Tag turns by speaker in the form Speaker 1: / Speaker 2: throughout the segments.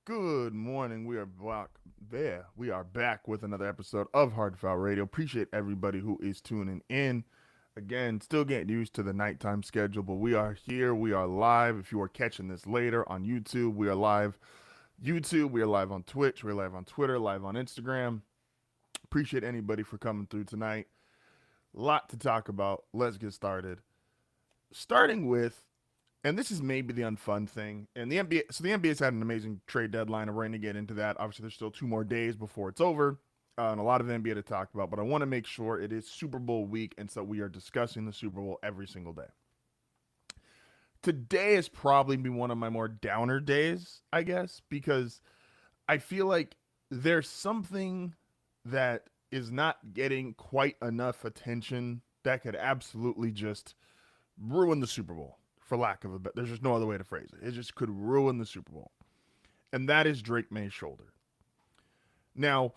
Speaker 1: Good morning. We are back there. We are back with another episode of HardFoul Radio. Appreciate everybody who is tuning in. Again, still getting used to the nighttime schedule, but we are here. We are live. If you are catching this later on YouTube, we are live. YouTube, we are live on Twitch, we're live on Twitter, live on Instagram. Appreciate anybody for coming through tonight. Lot to talk about. Let's get started. Starting with, and this is maybe the unfun thing. And the NBA, so the NBA's had an amazing trade deadline, and we're going to get into that. Obviously, there's still 2 more days before it's over, and a lot of NBA to talk about. But I want to make sure it is Super Bowl week, and so we are discussing the Super Bowl every single day. Today is probably be one of my more downer days, I guess, because I feel like there's something that is not getting quite enough attention that could absolutely just ruin the Super Bowl, for lack of a better. There's just no other way to phrase it. It just could ruin the Super Bowl, and that is Drake May's shoulder. Now,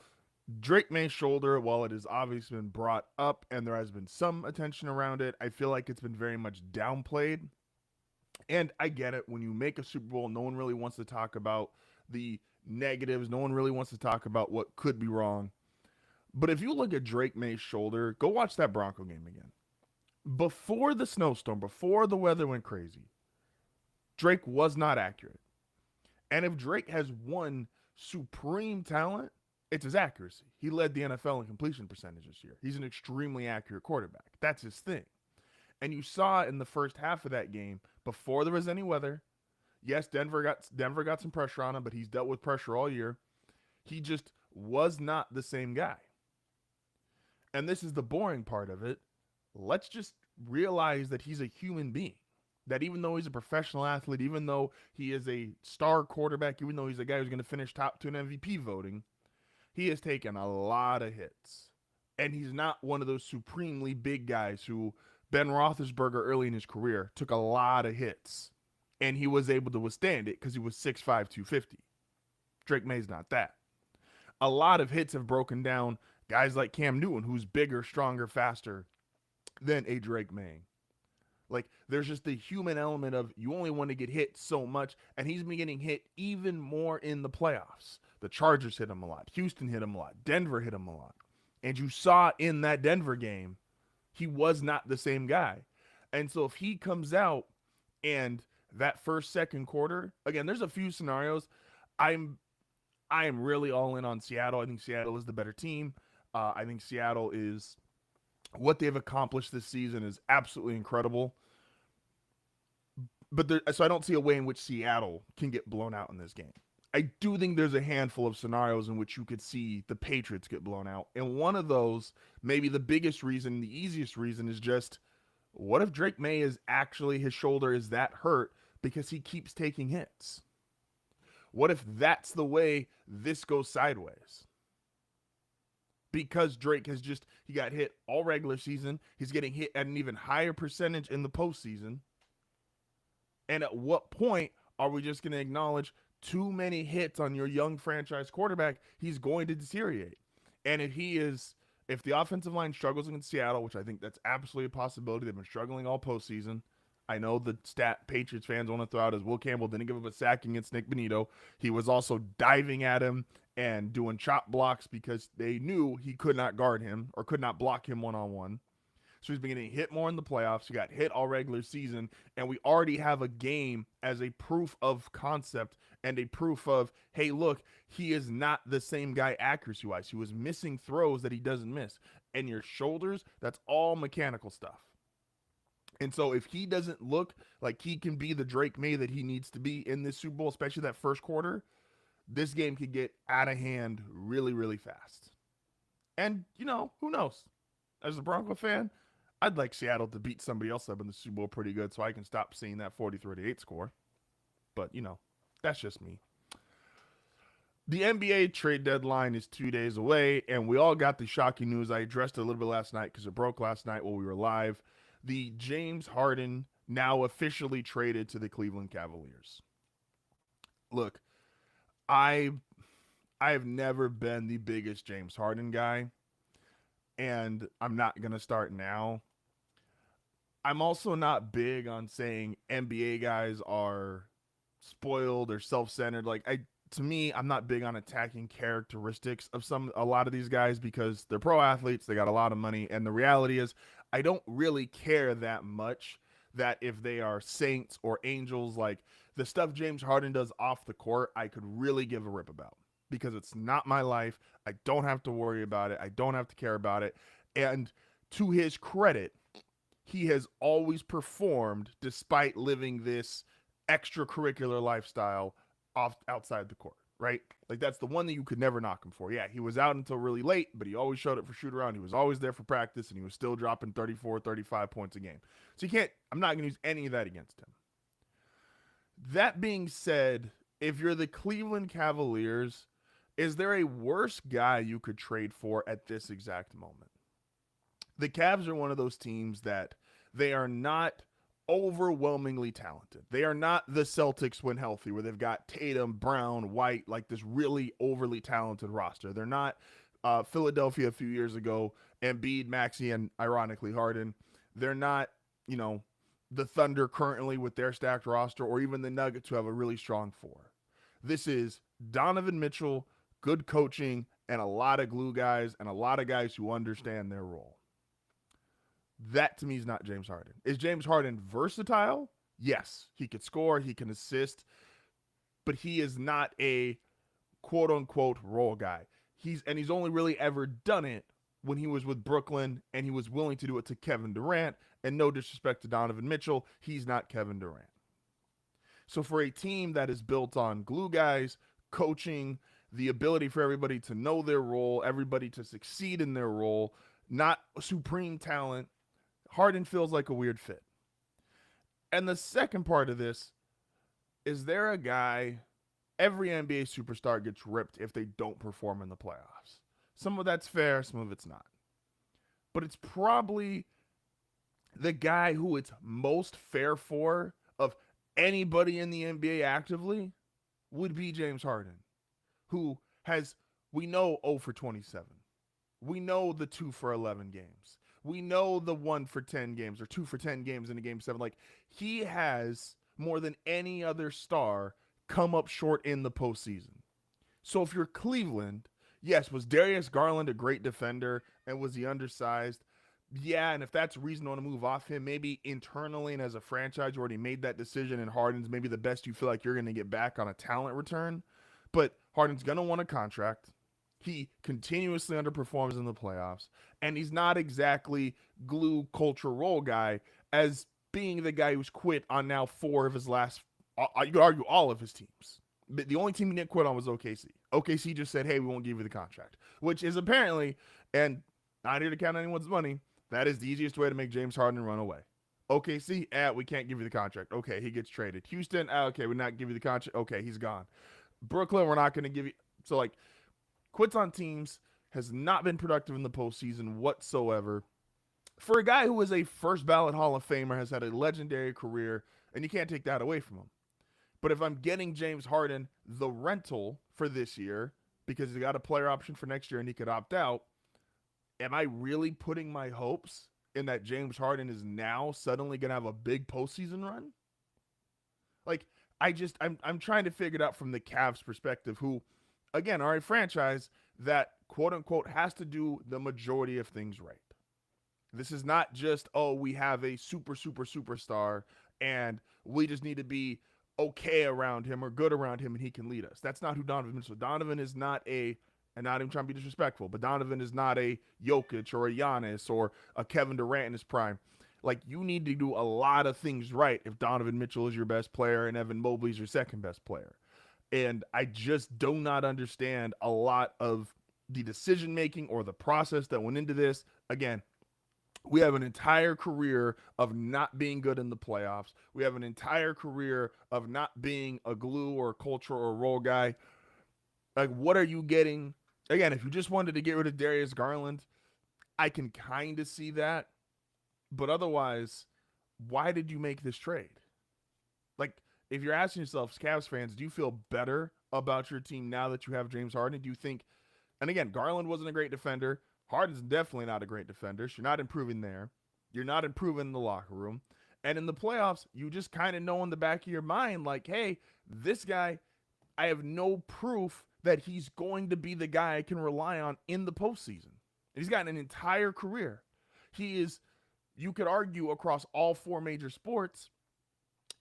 Speaker 1: Drake May's shoulder, while it has obviously been brought up and there has been some attention around it, I feel like it's been very much downplayed. And I get it. When you make a Super Bowl, no one really wants to talk about the negatives. No one really wants to talk about what could be wrong. But if you look at Drake May's shoulder, go watch that Bronco game again. Before the snowstorm, before the weather went crazy, Drake was not accurate. And if Drake has one supreme talent, it's his accuracy. He led the NFL in completion percentage this year. He's an extremely accurate quarterback. That's his thing. And you saw in the first half of that game, before there was any weather, yes, Denver got some pressure on him, but he's dealt with pressure all year. He just was not the same guy. And this is the boring part of it. Let's just realize that he's a human being. That even though he's a professional athlete, even though he is a star quarterback, even though he's a guy who's going to finish top 2 in MVP voting, he has taken a lot of hits. And he's not one of those supremely big guys who Ben Roethlisberger early in his career took a lot of hits. And he was able to withstand it because he was 6'5", 250. Drake May's not that. A lot of hits have broken down guys like Cam Newton, who's bigger, stronger, faster than a Drake May. Like, there's just the human element of you only want to get hit so much, and he's been getting hit even more in the playoffs. The Chargers hit him a lot. Houston hit him a lot. Denver hit him a lot. And you saw in that Denver game, he was not the same guy. And so if he comes out and that first, second quarter, again, there's a few scenarios. I am really all in on Seattle. I think Seattle is the better team. I think Seattle is what they've accomplished this season is absolutely incredible. So I don't see a way in which Seattle can get blown out in this game. I do think there's a handful of scenarios in which you could see the Patriots get blown out. And one of those, maybe the biggest reason, the easiest reason, is just what if Drake May is actually, his shoulder is that hurt because he keeps taking hits? What if that's the way this goes sideways? Because Drake he got hit all regular season. He's getting hit at an even higher percentage in the postseason. And at what point are we just going to acknowledge too many hits on your young franchise quarterback? He's going to deteriorate. And if the offensive line struggles against Seattle, which I think that's absolutely a possibility, they've been struggling all postseason. I know the stat Patriots fans want to throw out is Will Campbell didn't give up a sack against Nick Bonito. He was also diving at him and doing chop blocks because they knew he could not guard him or could not block him one-on-one. So he's been getting hit more in the playoffs. He got hit all regular season, and we already have a game as a proof of concept and a proof of, hey, look, he is not the same guy accuracy-wise. He was missing throws that he doesn't miss. And your shoulders, that's all mechanical stuff. And so if he doesn't look like he can be the Drake May that he needs to be in this Super Bowl, especially that first quarter, this game could get out of hand really, really fast. And, who knows? As a Bronco fan, I'd like Seattle to beat somebody else up in the Super Bowl pretty good so I can stop seeing that 40-38 score. But, that's just me. The NBA trade deadline is 2 days away, and we all got the shocking news. I addressed it a little bit last night because it broke last night while we were live. The James Harden now officially traded to the Cleveland Cavaliers. Look, I have never been the biggest James Harden guy, and I'm not going to start now. I'm also not big on saying NBA guys are spoiled or self-centered. Like to me, I'm not big on attacking characteristics of a lot of these guys because they're pro athletes, they got a lot of money, and the reality is I don't really care that much that if they are saints or angels, like the stuff James Harden does off the court, I could really give a rip about because it's not my life. I don't have to worry about it. I don't have to care about it. And to his credit, he has always performed despite living this extracurricular lifestyle outside the court, right? Like that's the one that you could never knock him for. Yeah, he was out until really late, but he always showed up for shoot around. He was always there for practice, and he was still dropping 34, 35 points a game. So I'm not going to use any of that against him. That being said, if you're the Cleveland Cavaliers, is there a worse guy you could trade for at this exact moment? The Cavs are one of those teams that they are not overwhelmingly talented. They are not the Celtics when healthy, where they've got Tatum, Brown, White, like this really overly talented roster. They're not Philadelphia a few years ago, Embiid, Maxey, and ironically Harden. They're not, the Thunder currently with their stacked roster, or even the Nuggets who have a really strong four. This is Donovan Mitchell, good coaching, and a lot of glue guys, and a lot of guys who understand their role. That to me is not James Harden. Is James Harden versatile? Yes. He could score, he can assist, but he is not a quote unquote role guy. He's only really ever done it when he was with Brooklyn, and he was willing to do it to Kevin Durant. And no disrespect to Donovan Mitchell, he's not Kevin Durant. So for a team that is built on glue guys, coaching, the ability for everybody to know their role, everybody to succeed in their role, not supreme talent, Harden feels like a weird fit. And the second part of this, is there a guy, every NBA superstar gets ripped if they don't perform in the playoffs. Some of that's fair, some of it's not. But it's probably the guy who it's most fair for of anybody in the NBA actively would be James Harden, who has, we know, 0 for 27. We know the 2 for 11 games. We know the 1 for 10 games or 2 for 10 games in a game 7. Like, he has, more than any other star, come up short in the postseason. So if you're Cleveland, yes, was Darius Garland a great defender, and was he undersized? Yeah, and if that's a reason to want to move off him, maybe internally and as a franchise, you already made that decision, and Harden's maybe the best you feel like you're going to get back on a talent return. But Harden's going to want a contract. He continuously underperforms in the playoffs, and he's not exactly glue culture role guy as being the guy who's quit on now 4 of his last, you could argue all of his teams. But the only team he didn't quit on was OKC. OKC just said, hey, we won't give you the contract, which is apparently, and not here to count anyone's money, that is the easiest way to make James Harden run away. OKC, we can't give you the contract. Okay, he gets traded. Houston, okay, we're not give you the contract. Okay, he's gone. Brooklyn, we're not going to give you. So, like, quits on teams, has not been productive in the postseason whatsoever. For a guy who is a first ballot Hall of Famer, has had a legendary career, and you can't take that away from him. But if I'm getting James Harden the rental for this year, because he's got a player option for next year and he could opt out, am I really putting my hopes in that James Harden is now suddenly going to have a big postseason run? Like, I'm trying to figure it out from the Cavs perspective, who, again, are a franchise that, quote unquote, has to do the majority of things right. This is not just, we have a superstar and we just need to be okay around him or good around him and he can lead us. That's not who Donovan is. So Donovan is not and not even trying to be disrespectful, but Donovan is not a Jokic or a Giannis or a Kevin Durant in his prime. Like, you need to do a lot of things right if Donovan Mitchell is your best player and Evan Mobley is your second best player. And I just do not understand a lot of the decision-making or the process that went into this. Again, we have an entire career of not being good in the playoffs. We have an entire career of not being a glue or a culture or a role guy. Like, what are you getting? Again, if you just wanted to get rid of Darius Garland, I can kind of see that. But otherwise, why did you make this trade? Like, if you're asking yourself, Cavs fans, do you feel better about your team now that you have James Harden? Do you think, and again, Garland wasn't a great defender. Harden's definitely not a great defender. So you're not improving there. You're not improving in the locker room. And in the playoffs, you just kind of know in the back of your mind, like, hey, this guy, I have no proof that he's going to be the guy I can rely on in the postseason. He's got an entire career. He is, you could argue across all four major sports,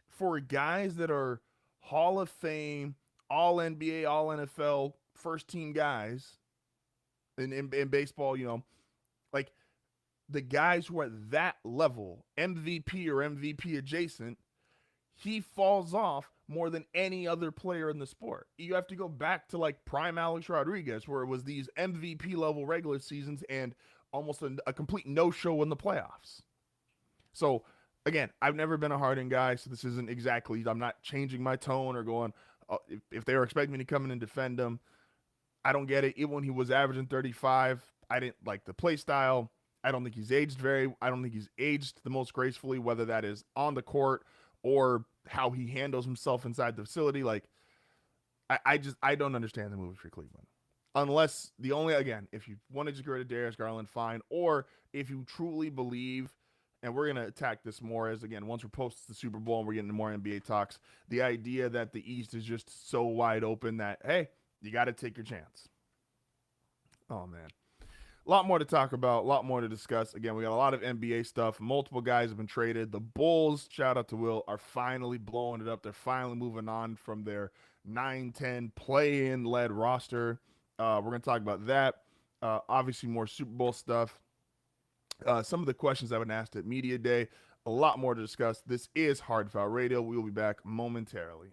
Speaker 1: for guys that are Hall of Fame, all NBA, all NFL, first team guys in baseball, like the guys who are at that level, MVP or MVP adjacent, he falls off more than any other player in the sport. You have to go back to like prime Alex Rodriguez, where it was these MVP level regular seasons and almost a complete no show in the playoffs. So again, I've never been a Harden guy, so this isn't exactly, I'm not changing my tone or going, if they were expecting me to come in and defend him, I don't get it. Even when he was averaging 35, I didn't like the play style. I don't think he's aged the most gracefully, whether that is on the court or how he handles himself inside the facility. Like, I don't understand the move for Cleveland. Unless if you want to just get rid of Darius Garland, fine. Or if you truly believe, and we're going to attack this more as, again, once we're post the Super Bowl and we're getting into more NBA talks, the idea that the East is just so wide open that, hey, you got to take your chance. Oh, man. A lot more to talk about, a lot more to discuss. Again, we got a lot of NBA stuff. Multiple guys have been traded. The Bulls, shout out to Will, are finally blowing it up. They're finally moving on from their 9-10 play-in led roster. We're going to talk about that. Obviously, more Super Bowl stuff. Some of the questions I've been asked at Media Day. A lot more to discuss. This is HardFoul Radio. We will be back momentarily.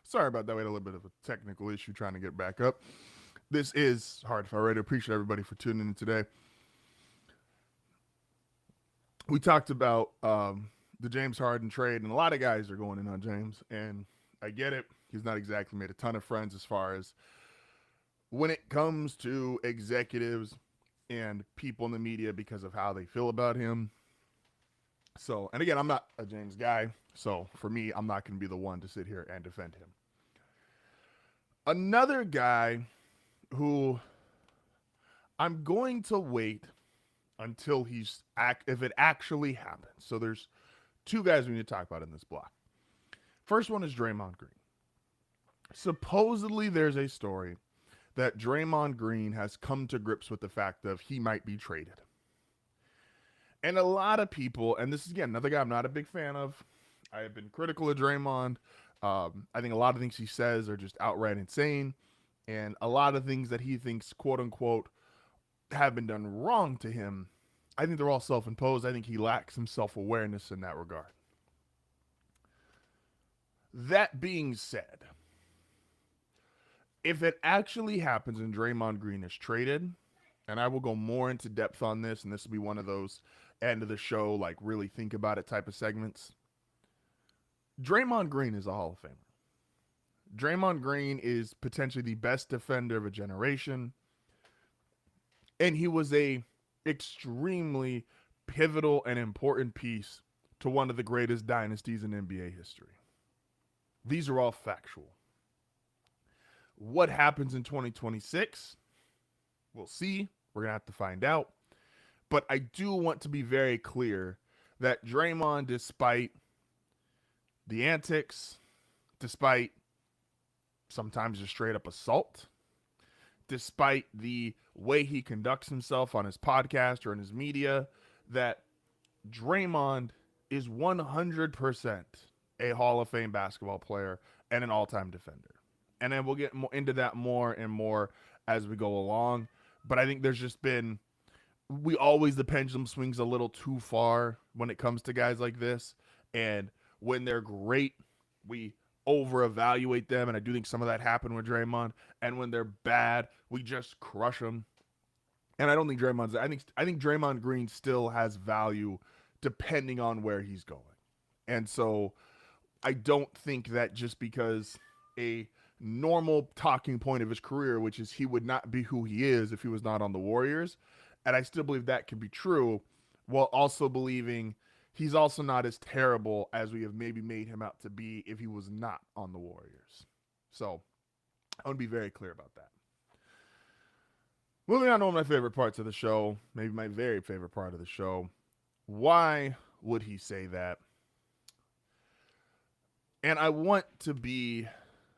Speaker 1: Sorry about that. We had a little bit of a technical issue trying to get back up. This is HardFoul Radio. Appreciate everybody for tuning in today. We talked about the James Harden trade, and a lot of guys are going in on James, and I get it. He's not exactly made a ton of friends as far as when it comes to executives and people in the media because of how they feel about him. So, and again, I'm not a James guy, so for me, I'm not going to be the one to sit here and defend him. Another guy who I'm going to wait until if it actually happens. So there's two guys we need to talk about in this block. First one is Draymond Green. Supposedly there's a story that Draymond Green has come to grips with the fact that he might be traded. And a lot of people, and this is, again, another guy I'm not a big fan of. I have been critical of Draymond. I think a lot of things he says are just outright insane. And a lot of things that he thinks, quote unquote, have been done wrong to him, I think they're all self-imposed. I think he lacks some self-awareness in that regard. That being said, if it actually happens and Draymond Green is traded, and I will go more into depth on this, and this will be one of those end of the show, like really think about it type of segments. Draymond Green is a Hall of Famer. Draymond Green is potentially the best defender of a generation. And he was a extremely pivotal and important piece to one of the greatest dynasties in NBA history. These are all factual. What happens in 2026? We'll see. We're going to have to find out. But I do want to be very clear that Draymond, despite the antics, despite sometimes just straight up assault, despite the way he conducts himself on his podcast or in his media, that Draymond is 100% a Hall of Fame basketball player and an all-time defender. And then we'll get into that more and more as we go along. But I think there's just been, the pendulum swings a little too far when it comes to guys like this. And when they're great, we over-evaluate them, and I do think some of that happened with Draymond. And when they're bad, we just crush them. And I don't think I think Draymond Green still has value depending on where he's going. And so I don't think that just because a normal talking point of his career, which is he would not be who he is if he was not on the Warriors, and I still believe that can be true, while also believing he's also not as terrible as we have maybe made him out to be if he was not on the Warriors. So I want to be very clear about that. Moving on to one of my favorite parts of the show, maybe my very favorite part of the show. Why would he say that? And I want to be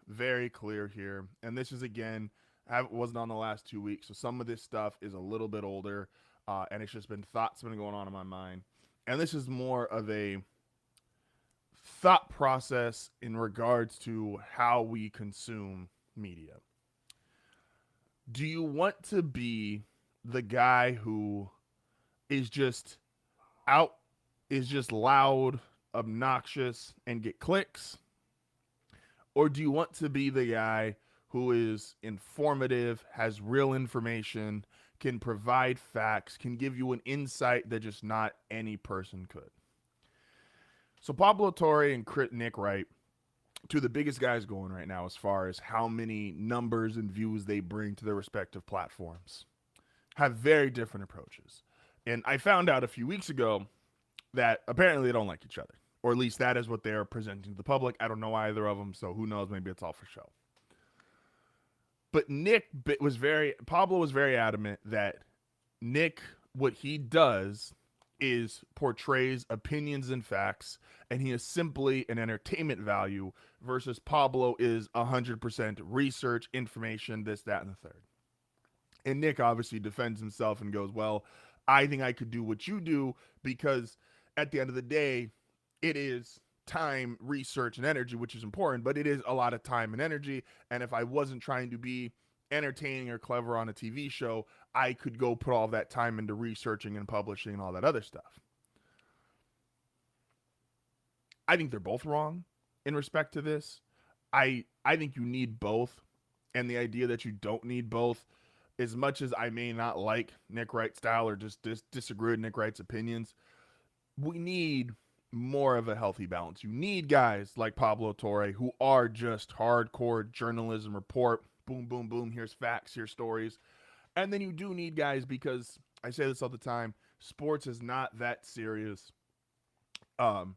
Speaker 1: very clear here. And this is, again, I wasn't on the last 2 weeks, so some of this stuff is a little bit older, and it's just been thoughts been going on in my mind. And this is more of a thought process in regards to how we consume media. Do you want to be the guy who is just loud, obnoxious, and get clicks? Or do you want to be the guy who is informative, has real information, can provide facts, can give you an insight that just not any person could? So Pablo Torre and Nick Wright, two of the biggest guys going right now as far as how many numbers and views they bring to their respective platforms, have very different approaches. And I found out a few weeks ago that apparently they don't like each other, or at least that is what they are presenting to the public. I don't know either of them, so who knows? Maybe it's all for show. But Pablo was very adamant that Nick, what he does is portrays opinions and facts, and he is simply an entertainment value, versus Pablo is 100% research, information, this, that, and the third. And Nick obviously defends himself and goes, well, I think I could do what you do, because at the end of the day, it is time, research, and energy, which is important, but it is a lot of time and energy. And if I wasn't trying to be entertaining or clever on a TV show, I could go put all that time into researching and publishing and all that other stuff. I think they're both wrong in respect to this. I think you need both, and the idea that you don't need both, as much as I may not like Nick Wright's style or just disagree with Nick Wright's opinions, we need more of a healthy balance. You need guys like Pablo Torre who are just hardcore journalism report, boom, boom, boom, here's facts, here's stories. And then you do need guys, because I say this all the time, sports is not that serious. Um,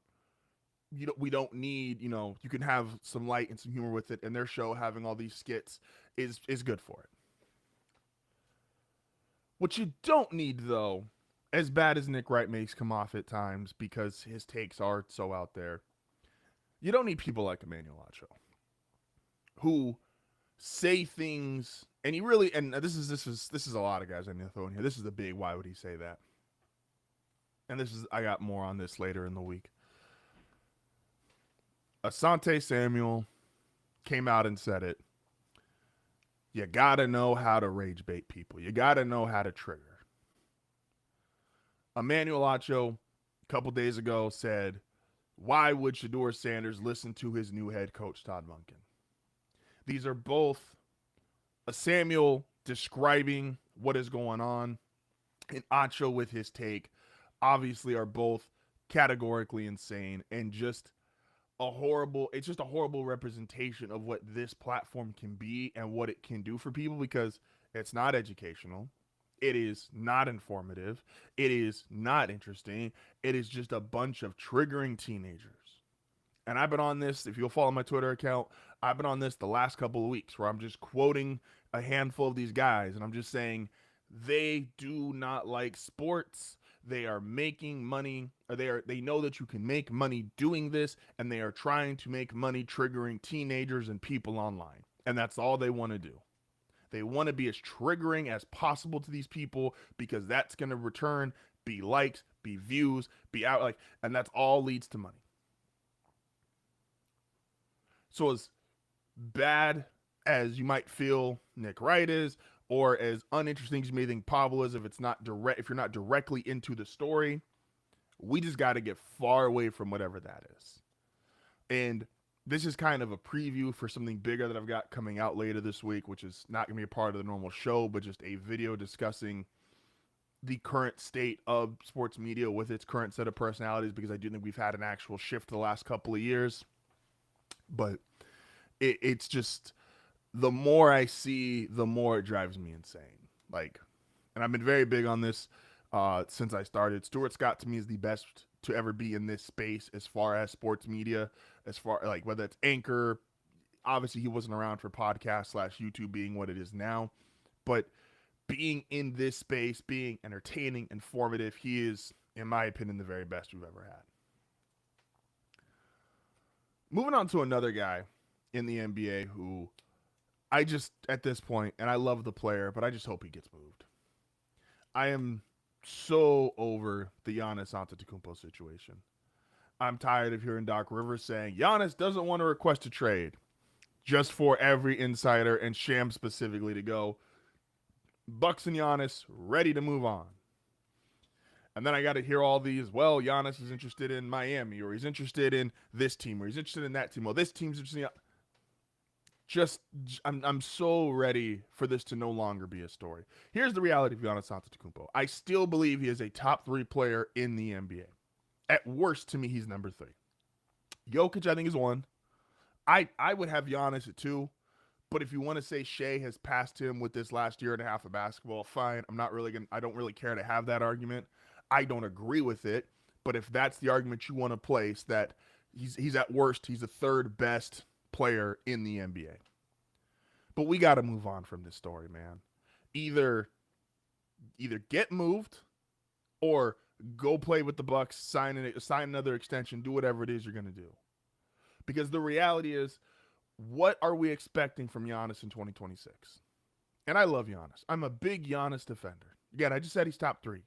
Speaker 1: we don't need, you can have some light and some humor with it, and their show having all these skits is good for it. What you don't need, though, as bad as Nick Wright makes come off at times because his takes are so out there, you don't need people like Emmanuel Acho who say things, and he really, and this is a lot of guys I need to throw in here. This is the big why would he say that? And I got more on this later in the week. Asante Samuel came out and said it. You gotta know how to rage bait people. You gotta know how to trigger. Emmanuel Acho, a couple days ago, said, why would Shedeur Sanders listen to his new head coach, Todd Monken? These are both a Samuel describing what is going on, and Acho with his take, obviously are both categorically insane and just it's just a horrible representation of what this platform can be and what it can do for people, because it's not educational. It is not informative. It is not interesting. It is just a bunch of triggering teenagers. And I've been on this, if you'll follow my Twitter account, I've been on this the last couple of weeks where I'm just quoting a handful of these guys, and I'm just saying they do not like sports. They are making money, or they know that you can make money doing this, and they are trying to make money triggering teenagers and people online. And that's all they want to do. They want to be as triggering as possible to these people, because that's going to return, be likes, be views, be out, like, and that's all leads to money. So as bad as you might feel Nick Wright is, or as uninteresting as you may think Pablo is, if you're not directly into the story, we just got to get far away from whatever that is. And this is kind of a preview for something bigger that I've got coming out later this week, which is not going to be a part of the normal show, but just a video discussing the current state of sports media with its current set of personalities, because I do think we've had an actual shift the last couple of years. But it's just, the more I see, the more it drives me insane. Like, and I've been very big on this since I started. Stuart Scott, to me, is the best to ever be in this space as far as sports media, as far like whether it's Anchor. Obviously, he wasn't around for podcast / YouTube being what it is now, but being in this space, being entertaining, informative, he is, in my opinion, the very best we've ever had. Moving on to another guy in the NBA who I just, at this point, and I love the player, but I just hope he gets moved. I am so over the Giannis Antetokounmpo situation. I'm tired of hearing Doc Rivers saying Giannis doesn't want to request a trade, just for every insider and Sham specifically to go, Bucks and Giannis ready to move on. And then I got to hear all these, well, Giannis is interested in Miami, or he's interested in this team, or he's interested in that team. Well, this team's interested in... I'm so ready for this to no longer be a story. Here's the reality of Giannis Antetokounmpo. I still believe he is a top 3 player in the NBA. At worst, to me, he's number 3. Jokic, I think, is 1. I would have Giannis at 2. But if you want to say Shea has passed him with this last year and a half of basketball, fine. I don't really care to have that argument. I don't agree with it. But if that's the argument you want to place, that he's at worst, he's the 3rd best player in the NBA. But we got to move on from this story, man. Either get moved, or go play with the Bucks, sign another extension, do whatever it is you're going to do. Because the reality is, what are we expecting from Giannis in 2026? And I love Giannis. I'm a big Giannis defender. Again, I just said he's top 3.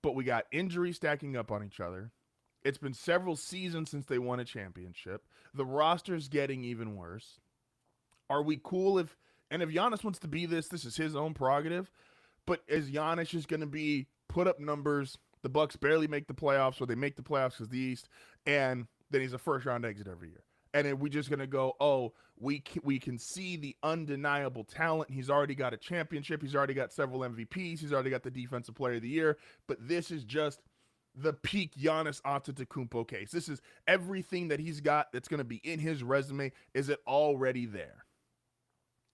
Speaker 1: But we got injuries stacking up on each other. It's been several seasons since they won a championship. The roster's getting even worse. Are we cool if Giannis wants to be this is his own prerogative, but is Giannis just going to be put up numbers, the Bucks barely make the playoffs, or they make the playoffs because the East, and then he's a first-round exit every year? And then we just gonna go, oh, we can see the undeniable talent. He's already got a championship. He's already got several MVPs. He's already got the Defensive Player of the Year. But this is just the peak Giannis Antetokounmpo case. This is everything that he's got that's gonna be in his resume. Is it already there?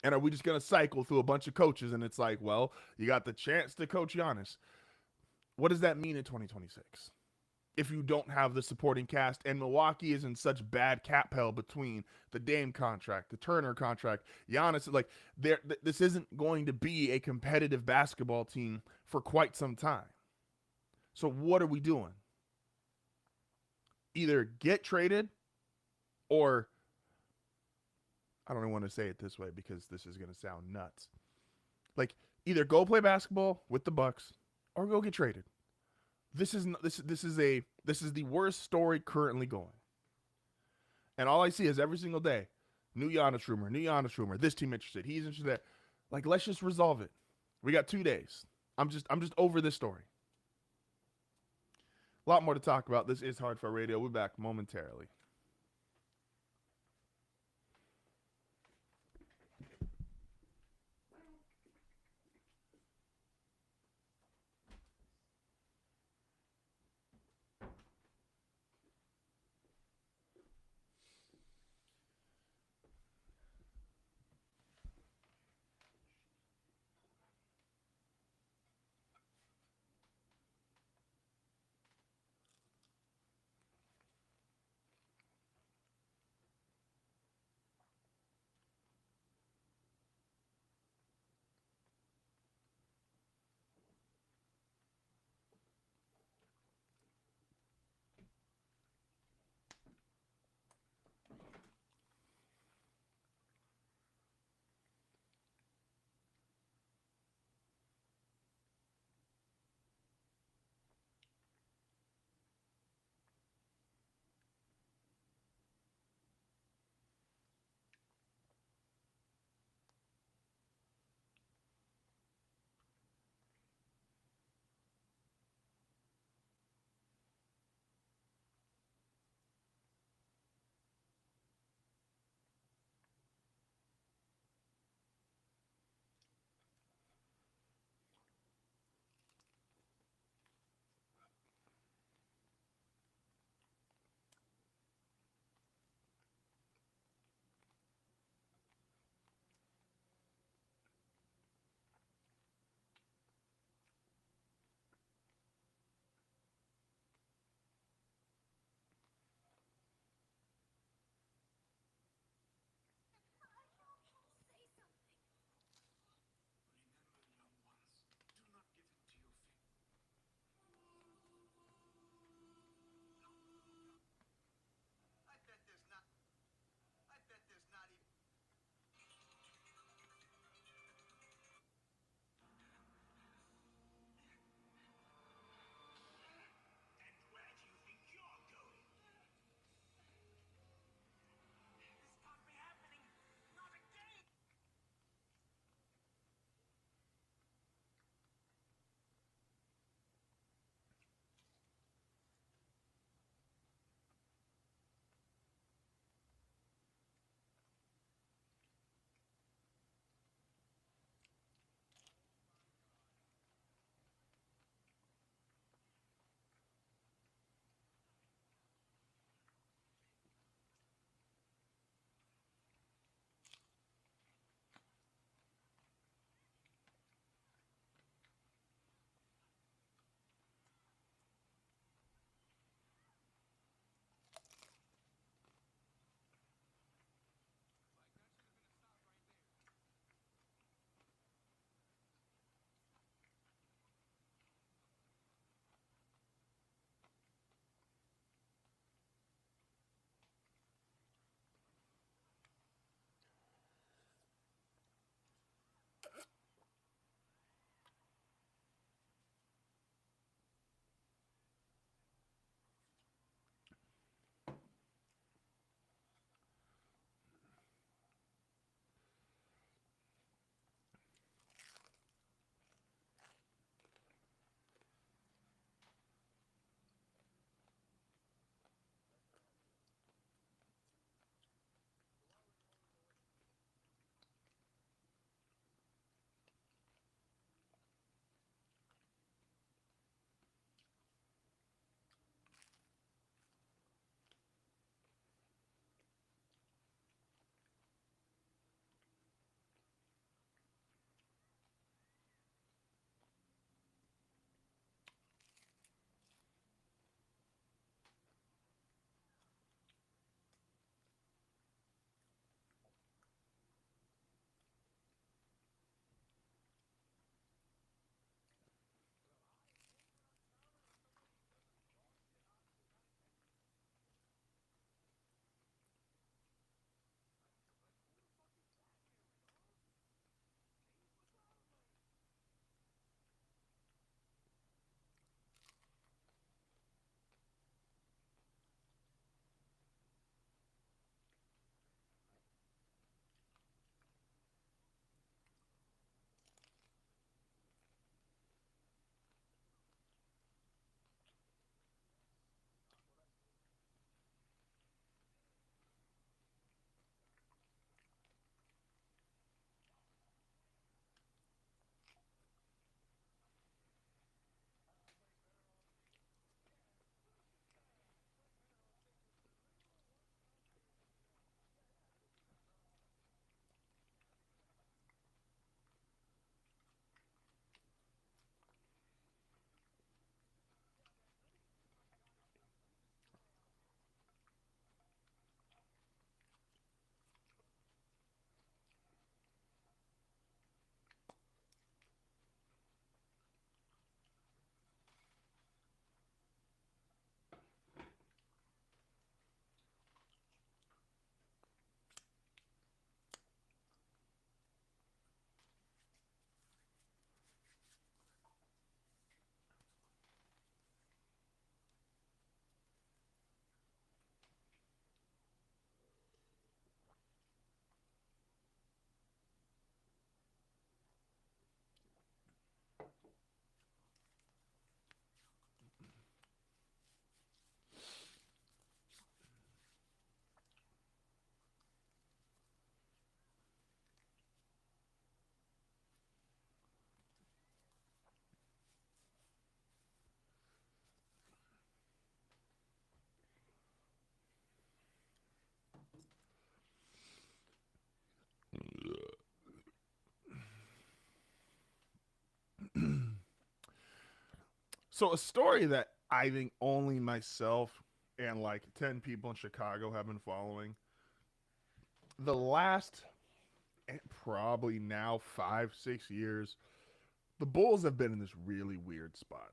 Speaker 1: And are we just gonna cycle through a bunch of coaches? And it's like, well, you got the chance to coach Giannis. What does that mean in 2026? If you don't have the supporting cast, and Milwaukee is in such bad cap hell between the Dame contract, the Turner contract, Giannis, like this isn't going to be a competitive basketball team for quite some time. So what are we doing? Either get traded, or I don't even want to say it this way because this is going to sound nuts. Like, either go play basketball with the Bucks or go get traded. This is the worst story currently going. And all I see is every single day, new Giannis rumor, this team interested, he's interested. Like, let's just resolve it. We got 2 days. I'm just over this story. A lot more to talk about. This is HardFoul Radio. We're back momentarily. So a story that I think only myself and like 10 people in Chicago have been following. The last probably now 5, 6 years, the Bulls have been in this really weird spot,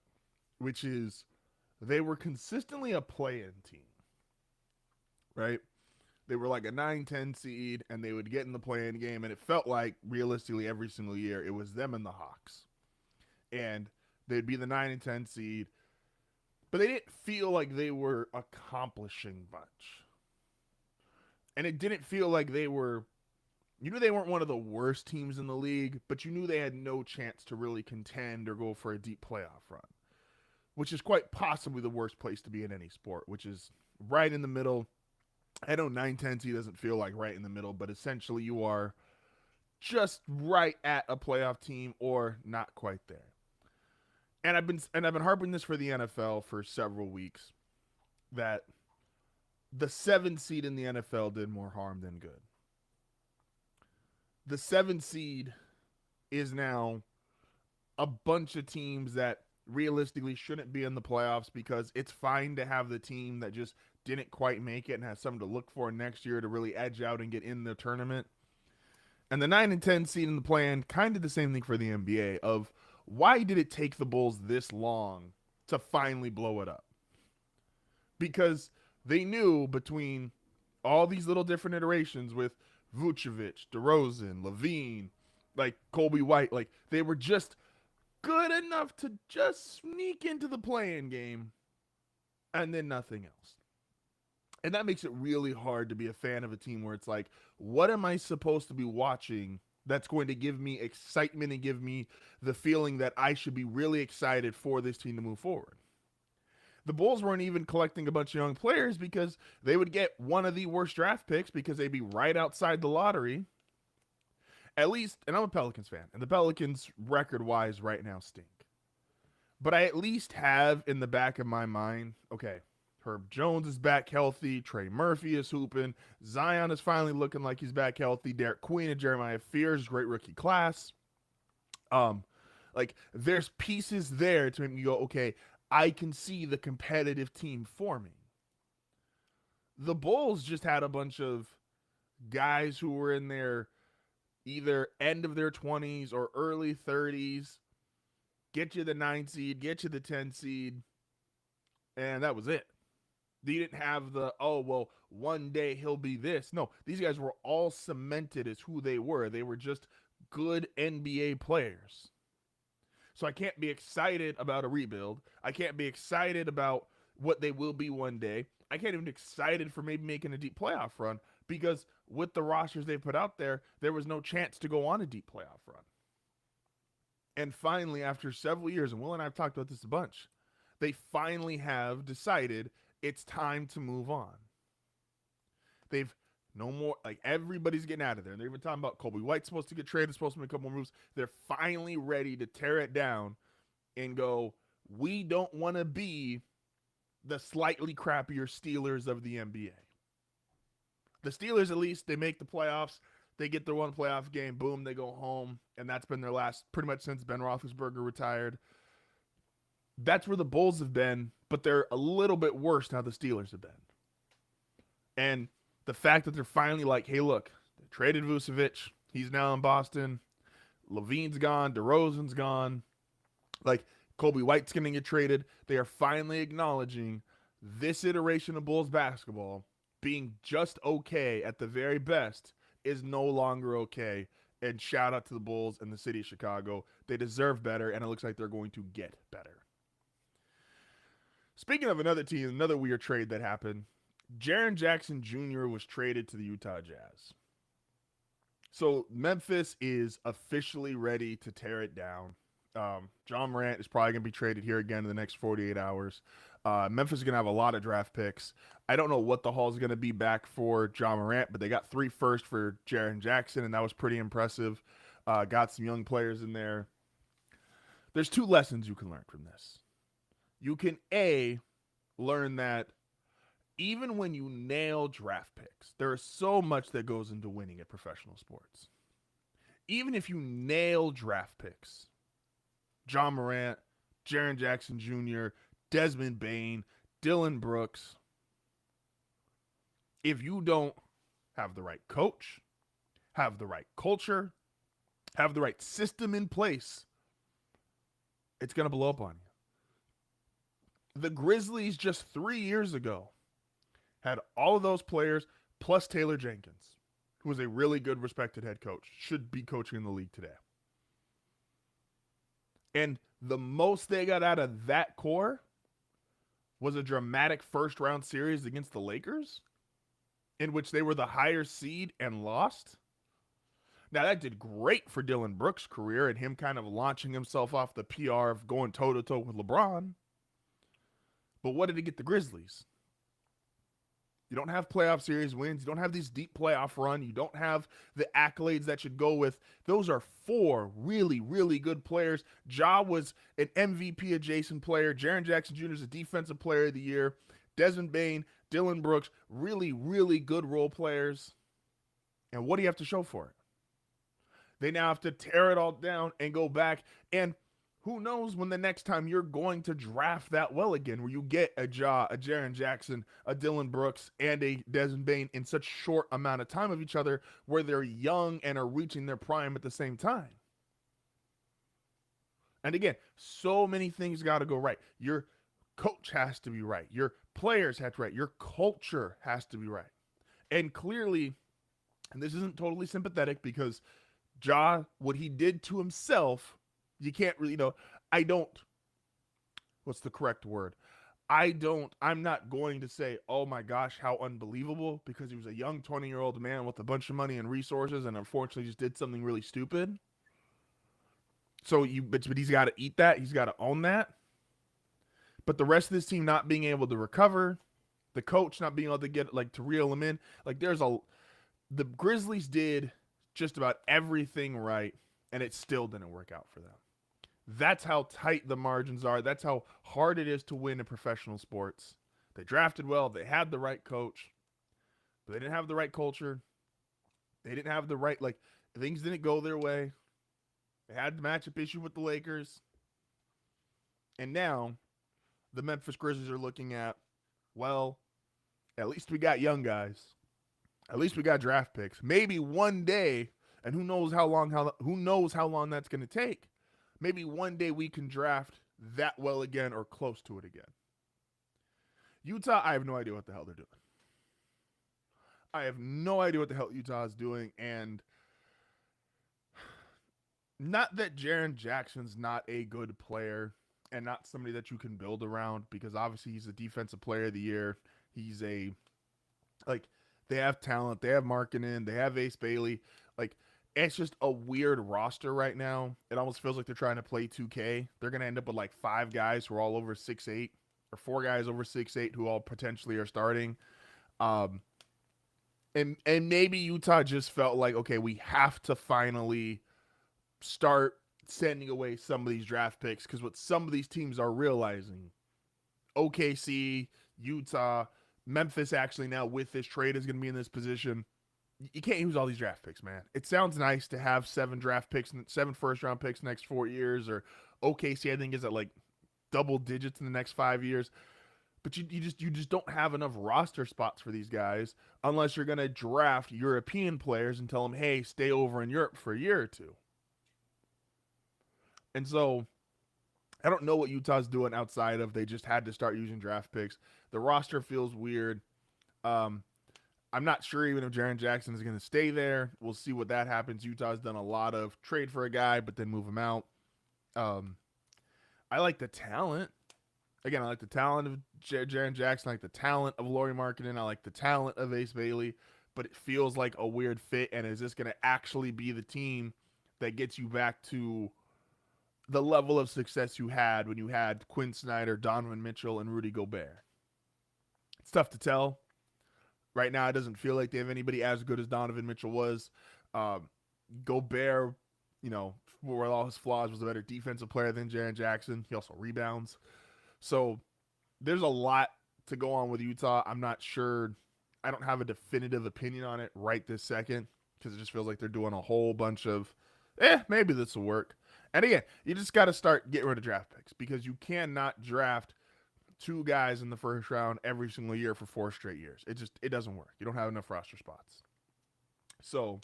Speaker 1: which is they were consistently a play-in team, right? They were like a 9-10 seed, and they would get in the play-in game, and it felt like realistically every single year it was them and the Hawks, and they'd be the 9 and 10 seed, but they didn't feel like they were accomplishing much, and it didn't feel like they were. You knew they weren't one of the worst teams in the league, but you knew they had no chance to really contend or go for a deep playoff run, which is quite possibly the worst place to be in any sport, which is right in the middle. I know 9-10 doesn't feel like right in the middle, but essentially you are just right at a playoff team or not quite there. And I've been harping this for the NFL for several weeks that the 7 seed in the NFL did more harm than good. The 7 seed is now a bunch of teams that realistically shouldn't be in the playoffs because it's fine to have the team that just didn't quite make it and has something to look for next year to really edge out and get in the tournament. And the 9 and 10 seed in the plan, kind of the same thing for the NBA of why did it take the Bulls this long to finally blow it up? Because they knew between all these little different iterations with Vucevic, DeRozan, Levine, like Colby White, like they were just good enough to just sneak into the play-in game and then nothing else. And that makes it really hard to be a fan of a team where it's like, what am I supposed to be watching that's going to give me excitement and give me the feeling that I should be really excited for this team to move forward? The Bulls weren't even collecting a bunch of young players because they would get one of the worst draft picks because they'd be right outside the lottery. At least, and I'm a Pelicans fan, and the Pelicans, record-wise, right now stink. But I at least have in the back of my mind, okay, Herb Jones is back healthy. Trey Murphy is hooping. Zion is finally looking like he's back healthy. Derek Queen and Jeremiah Fears, great rookie class. Like, there's pieces there to make me go, okay, I can see the competitive team forming. The Bulls just had a bunch of guys who were in their either end of their 20s or early 30s, get you the 9 seed, get you the 10 seed, and that was it. They didn't have the, oh, well, one day he'll be this. No, these guys were all cemented as who they were. They were just good NBA players. So I can't be excited about a rebuild. I can't be excited about what they will be one day. I can't even be excited for maybe making a deep playoff run because with the rosters they put out there, there was no chance to go on a deep playoff run. And finally, after several years, and Will and I have talked about this a bunch, they finally have decided it's time to move on. They've no more, like everybody's getting out of there. And they're even talking about Colby White's supposed to get traded, supposed to make a couple more moves. They're finally ready to tear it down and go, we don't want to be the slightly crappier Steelers of the NBA. The Steelers, at least, they make the playoffs. They get their one playoff game. Boom, they go home. And that's been their last, pretty much since Ben Roethlisberger retired. That's where the Bulls have been, but they're a little bit worse now the Steelers have been. And the fact that they're finally like, hey, look, they traded Vucevic. He's now in Boston. Levine's gone. DeRozan's gone. Like, Colby White's going to get traded. They are finally acknowledging this iteration of Bulls basketball being just okay at the very best is no longer okay. And shout out to the Bulls and the city of Chicago. They deserve better, and it looks like they're going to get better. Speaking of another team, another weird trade that happened, Jaren Jackson Jr. was traded to the Utah Jazz. So Memphis is officially ready to tear it down. John Morant is probably going to be traded here again in the next 48 hours. Memphis is going to have a lot of draft picks. I don't know what the haul is going to be back for John Morant, but they got 3 firsts for Jaren Jackson, and that was pretty impressive. Got some young players in there. There's 2 lessons you can learn from this. You can, A, learn that even when you nail draft picks, there is so much that goes into winning at professional sports. Even if you nail draft picks, John Morant, Jaren Jackson Jr., Desmond Bane, Dylan Brooks. If you don't have the right coach, have the right culture, have the right system in place, it's going to blow up on you. The Grizzlies just 3 years ago had all of those players plus Taylor Jenkins, who was a really good, respected head coach, should be coaching in the league today. And the most they got out of that core was a dramatic first-round series against the Lakers, in which they were the higher seed and lost. Now, that did great for Dylan Brooks' career and him kind of launching himself off the PR of going toe-to-toe with LeBron. But what did it get the Grizzlies? You don't have playoff series wins. You don't have these deep playoff run. You don't have the accolades that should go with. Those are 4 really, really good players. Ja was an MVP adjacent player. Jaren Jackson Jr. is a defensive player of the year. Desmond Bane, Dylan Brooks, really, really good role players. And what do you have to show for it? They now have to tear it all down and go back. And who knows when the next time you're going to draft that well again, where you get a Ja, a Jaren Jackson, a Dylan Brooks, and a Desmond Bane in such short amount of time of each other, where they're young and are reaching their prime at the same time. And again, so many things got to go right. Your coach has to be right. Your players have to be right. Your culture has to be right. And clearly, and this isn't totally sympathetic because Ja, what he did to himself, you can't really, what's the correct word? I'm not going to say, oh my gosh, how unbelievable, because he was a young 20-year-old man with a bunch of money and resources and unfortunately just did something really stupid. So but he's got to eat that. He's got to own that. But the rest of this team not being able to recover, the coach not being able to get, to reel him in, the Grizzlies did just about everything right, and it still didn't work out for them. That's how tight the margins are. That's how hard it is to win in professional sports. They drafted well. They had the right coach, but they didn't have the right culture. They didn't have the right, things didn't go their way. They had the matchup issue with the Lakers. And now the Memphis Grizzlies are looking at, well, at least we got young guys. At least we got draft picks. Maybe one day, and who knows how long that's going to take. Maybe one day we can draft that well again or close to it again. Utah, I have no idea what the hell they're doing. I have no idea what the hell Utah is doing, and not that Jaren Jackson's not a good player and not somebody that you can build around, because obviously he's a defensive player of the year. He's they have talent. They have Markkanen. They have Ace Bailey. It's just a weird roster right now. It almost feels like they're trying to play 2K. They're going to end up with 5 guys who are all over 6'8", or 4 guys over 6'8", who all potentially are starting. And maybe Utah just felt like, okay, we have to finally start sending away some of these draft picks, because what some of these teams are realizing, OKC, Utah, Memphis actually now with this trade is going to be in this position. You can't use all these draft picks, man. It sounds nice to have 7 first-round picks next 4 years, or OKC I think is at double digits in the next 5 years. But you just don't have enough roster spots for these guys unless you're going to draft European players and tell them, hey, stay over in Europe for a year or two. And so I don't know what Utah's doing outside of they just had to start using draft picks. The roster feels weird. I'm not sure even if Jaren Jackson is going to stay there. We'll see what that happens. Utah's done a lot of trade for a guy, but then move him out. I like the talent. Again, I like the talent of Jaren Jackson. I like the talent of Lauri Markkanen. I like the talent of Ace Bailey. But it feels like a weird fit. And is this going to actually be the team that gets you back to the level of success you had when you had Quinn Snyder, Donovan Mitchell, and Rudy Gobert? It's tough to tell. Right now, it doesn't feel like they have anybody as good as Donovan Mitchell was. Gobert, for all his flaws, was a better defensive player than Jaren Jackson. He also rebounds. So there's a lot to go on with Utah. I'm not sure. I don't have a definitive opinion on it right this second, because it just feels like they're doing a whole bunch of, maybe this will work. And again, you just got to start getting rid of draft picks because you cannot draft two guys in the first round every single year for 4 straight years. It doesn't work. You don't have enough roster spots. So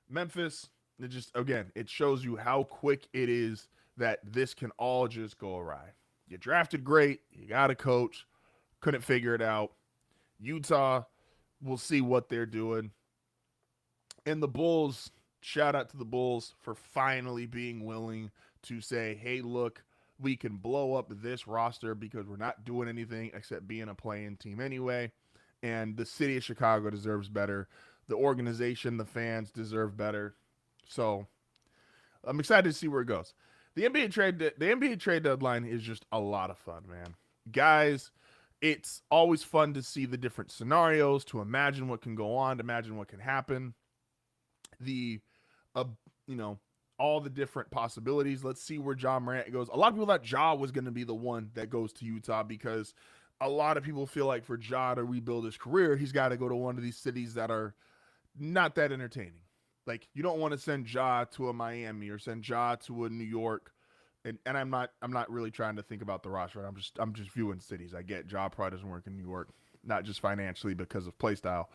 Speaker 1: Memphis, it just again, it shows you how quick it is that this can all just go awry. You drafted great, you got a coach, couldn't figure it out. Utah, we'll see what they're doing. And the Bulls, shout out to the Bulls for finally being willing to say, hey, look, we can blow up this roster because we're not doing anything except being a play-in team anyway. And the city of Chicago deserves better. The organization, the fans deserve better. So I'm excited to see where it goes. The NBA trade deadline is just a lot of fun, man. Guys, it's always fun to see the different scenarios, to imagine what can go on, to imagine what can happen. The you know, all the different possibilities. Let's see where Ja Morant goes. A lot of people thought Ja was going to be the one that goes to Utah because a lot of people feel like for Ja to rebuild his career, he's got to go to one of these cities that are not that entertaining. Like, you don't want to send Ja to a Miami or send Ja to a New York. And I'm not really trying to think about the roster. I'm just viewing cities. I get Ja probably doesn't work in New York, not just financially because of play style.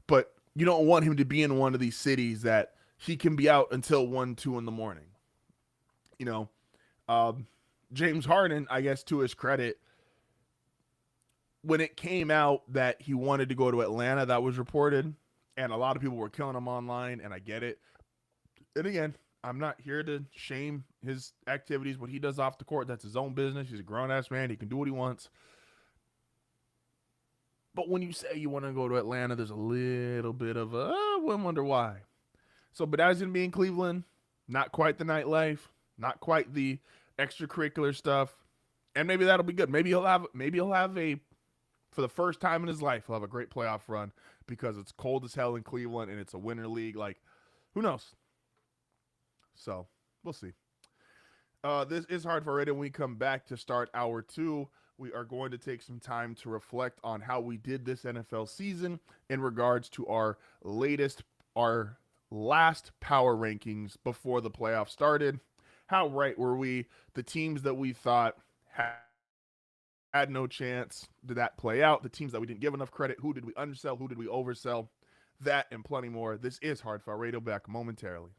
Speaker 1: But you don't want him to be in one of these cities that he can be out until 1, 2 in the morning. You know, James Harden, I guess to his credit, when it came out that he wanted to go to Atlanta, that was reported, and a lot of people were killing him online, and I get it. And again, I'm not here to shame his activities, what he does off the court. That's his own business. He's a grown-ass man. He can do what he wants. But when you say you want to go to Atlanta, there's a little bit of a, I wonder why. So, but as in being Cleveland, not quite the nightlife, not quite the extracurricular stuff, and maybe that'll be good. Maybe he'll have a, for the first time in his life, he'll have a great playoff run because it's cold as hell in Cleveland and it's a winter league. Like, who knows? So, we'll see. This is HardFoul Radio. When we come back to start hour 2, we are going to take some time to reflect on how we did this NFL season in regards to our last power rankings before the playoffs started. How right were we? The teams that we thought had no chance, did that play out? The teams that we didn't give enough credit, who did we undersell? Who did we oversell? That and plenty more. This is HardFoul Radio, back momentarily.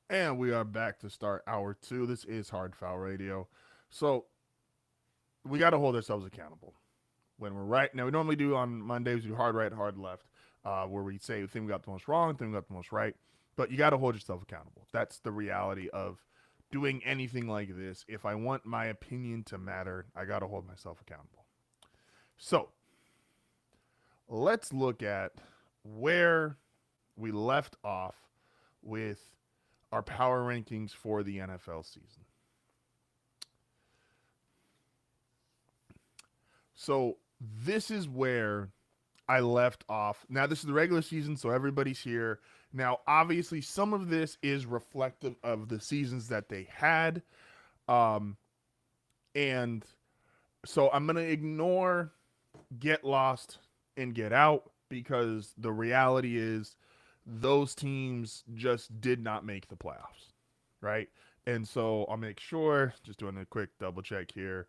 Speaker 1: And we are back to start hour two. This is HardFoul Radio. So we got to hold ourselves accountable when we're right. Now, we normally do on Mondays, we do hard right, hard left, where we say the thing we got the most wrong, the thing we got the most right. But you got to hold yourself accountable. That's the reality of doing anything like this. If I want my opinion to matter, I got to hold myself accountable. So let's look at where we left off with our power rankings for the NFL season. So this is where I left off. Now, this is the regular season, so everybody's here. Now, obviously, some of this is reflective of the seasons that they had. And so I'm going to ignore Get Lost and Get Out because the reality is those teams just did not make the playoffs, right? And so I'll make sure, just doing a quick double check here.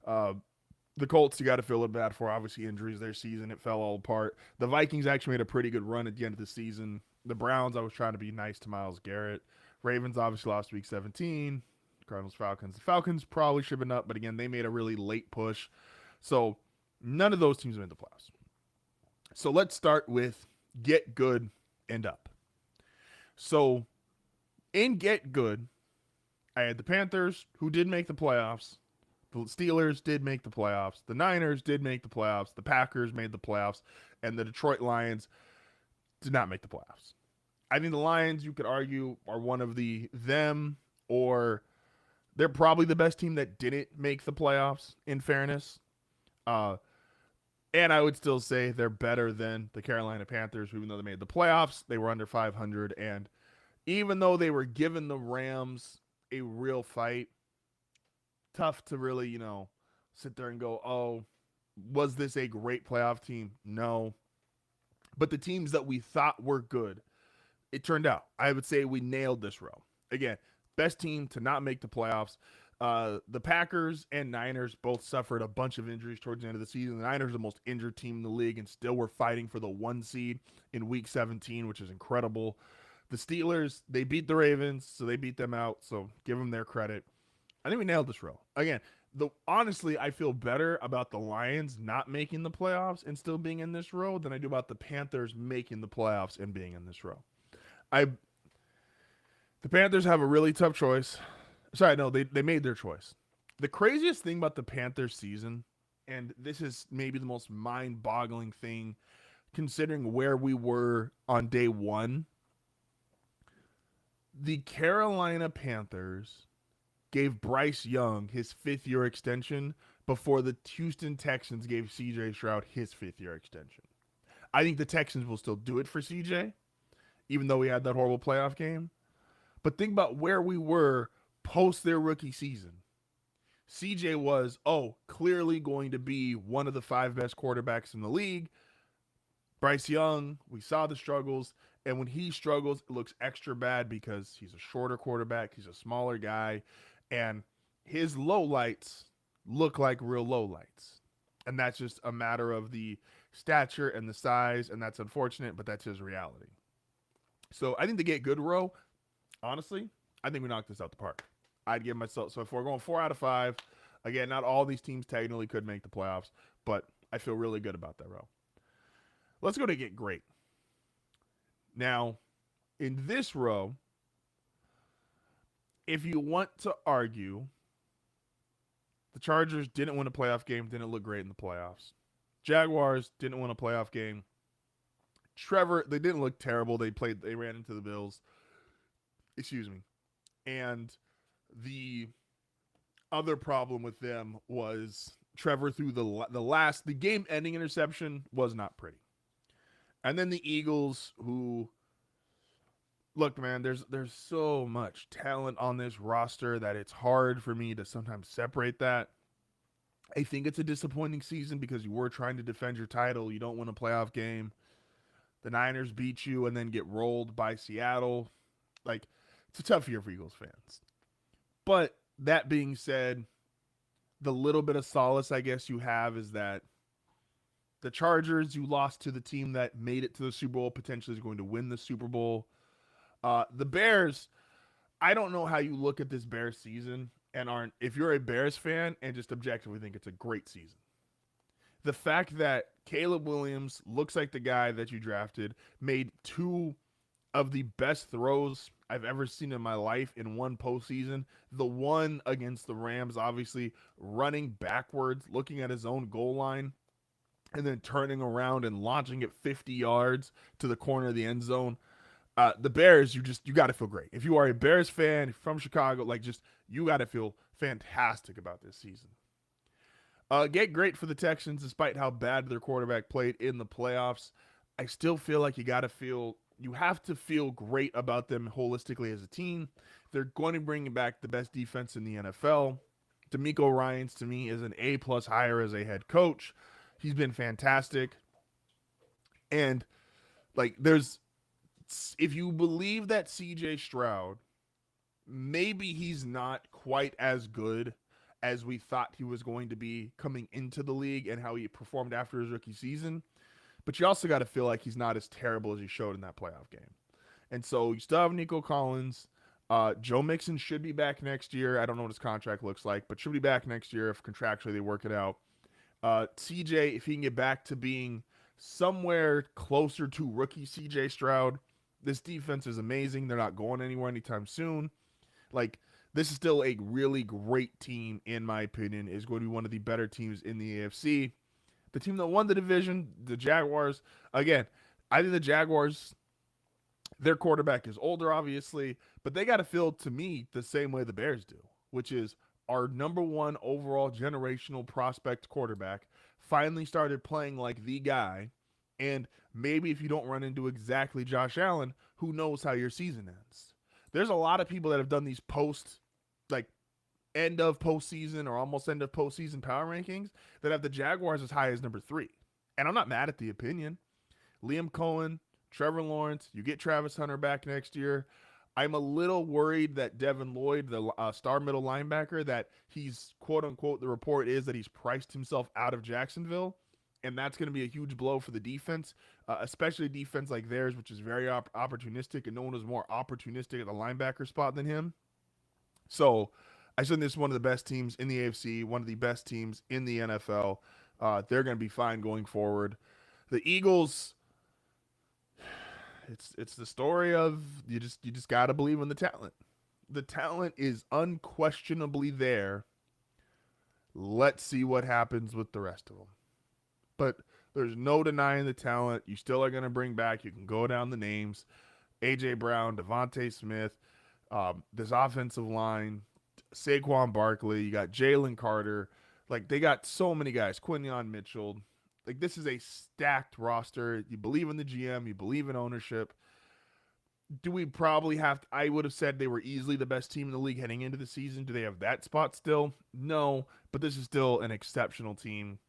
Speaker 1: The Colts, you got to feel it bad for. Obviously, injuries their season, it fell all apart. The Vikings actually made a pretty good run at the end of the season. The Browns, I was trying to be nice to Myles Garrett. Ravens obviously lost week 17. Cardinals, Falcons. The Falcons probably should have been up, but again, they made a really late push. So none of those teams made the playoffs. So let's start with get good and up. So in get good, I had the Panthers, who did make the playoffs. The Steelers did make the playoffs. The Niners did make the playoffs. The Packers made the playoffs. And the Detroit Lions did not make the playoffs. I think the Lions, you could argue, are one of them, or they're probably the best team that didn't make the playoffs, in fairness. And I would still say they're better than the Carolina Panthers, even though they made the playoffs. They were under 500. And even though they were giving the Rams a real fight, tough to really, sit there and go, oh, was this a great playoff team? No. But the teams that we thought were good, it turned out. I would say we nailed this row. Again, best team to not make the playoffs. The Packers and Niners both suffered a bunch of injuries towards the end of the season. The Niners are the most injured team in the league and still were fighting for the 1 seed in week 17, which is incredible. The Steelers, they beat the Ravens, so they beat them out, so give them their credit. I think we nailed this row. Again, honestly, I feel better about the Lions not making the playoffs and still being in this row than I do about the Panthers making the playoffs and being in this row. The Panthers have a really tough choice. Sorry, no, they made their choice. The craziest thing about the Panthers season, and this is maybe the most mind-boggling thing considering where we were on day one, the Carolina Panthers gave Bryce Young his 5th-year extension before the Houston Texans gave C.J. Stroud his 5th-year extension. I think the Texans will still do it for C.J., even though we had that horrible playoff game. But think about where we were post their rookie season. C.J. was, clearly going to be one of the 5 best quarterbacks in the league. Bryce Young, we saw the struggles. And when he struggles, it looks extra bad because he's a shorter quarterback. He's a smaller guy. And his lowlights look like real lowlights. And that's just a matter of the stature and the size. And that's unfortunate, but that's his reality. So I think the get good row, honestly, I think we knocked this out the park. I'd give myself, so if we're going 4 out of 5, again, not all these teams technically could make the playoffs, but I feel really good about that row. Let's go to get great. Now, in this row, if you want to argue, the Chargers didn't win a playoff game, didn't look great in the playoffs. Jaguars didn't win a playoff game. Trevor, they didn't look terrible. They ran into the Bills. Excuse me. And the other problem with them was Trevor threw the game-ending interception was not pretty. And then the Eagles, who, look, man, there's so much talent on this roster that it's hard for me to sometimes separate that. I think it's a disappointing season because you were trying to defend your title. You don't win a playoff game. The Niners beat you and then get rolled by Seattle. Like, it's a tough year for Eagles fans. But that being said, the little bit of solace I guess you have is that the Chargers, you lost to the team that made it to the Super Bowl, potentially is going to win the Super Bowl. The Bears, I don't know how you look at this Bears season and aren't, if you're a Bears fan and just objectively think it's a great season. The fact that Caleb Williams looks like the guy that you drafted, made two of the best throws I've ever seen in my life in one postseason. The one against the Rams, obviously running backwards, looking at his own goal line, and then turning around and launching it 50 yards to the corner of the end zone. The Bears, you got to feel great. If you are a Bears fan from Chicago, you got to feel fantastic about this season. Get great for the Texans, despite how bad their quarterback played in the playoffs. I still feel like you have to feel great about them holistically as a team. They're going to bring back the best defense in the NFL. D'Amico Ryans, to me, is an A+ hire as a head coach. He's been fantastic. And, if you believe that CJ Stroud, maybe he's not quite as good as we thought he was going to be coming into the league and how he performed after his rookie season. But you also got to feel like he's not as terrible as he showed in that playoff game. And so you still have Nico Collins. Joe Mixon should be back next year. I don't know what his contract looks like, but should be back next year if contractually they work it out. CJ, if he can get back to being somewhere closer to rookie CJ Stroud, this defense is amazing. They're not going anywhere anytime soon. This is still a really great team, in my opinion. Is going to be one of the better teams in the AFC. The team that won the division, the Jaguars, again, I think the Jaguars, their quarterback is older, obviously, but they got to feel, to me, the same way the Bears do, which is our number one overall generational prospect quarterback finally started playing like the guy. And maybe if you don't run into exactly Josh Allen, who knows how your season ends. There's a lot of people that have done these end of postseason or almost end of postseason power rankings that have the Jaguars as high as number 3. And I'm not mad at the opinion. Liam Cohen, Trevor Lawrence, you get Travis Hunter back next year. I'm a little worried that Devin Lloyd, the star middle linebacker, that he's, quote unquote, the report is that he's priced himself out of Jacksonville. And that's going to be a huge blow for the defense, especially a defense like theirs, which is very opportunistic, and no one is more opportunistic at the linebacker spot than him. So I said this is one of the best teams in the AFC, one of the best teams in the NFL. They're going to be fine going forward. The Eagles, it's the story of you just got to believe in the talent. The talent is unquestionably there. Let's see what happens with the rest of them. But there's no denying the talent. You still are going to bring back. You can go down the names. A.J. Brown, Devontae Smith, this offensive line, Saquon Barkley. You got Jalen Carter. They got so many guys. Quinyon Mitchell. This is a stacked roster. You believe in the GM. You believe in ownership. Do we probably have to, I would have said they were easily the best team in the league heading into the season. Do they have that spot still? No, but this is still an exceptional team.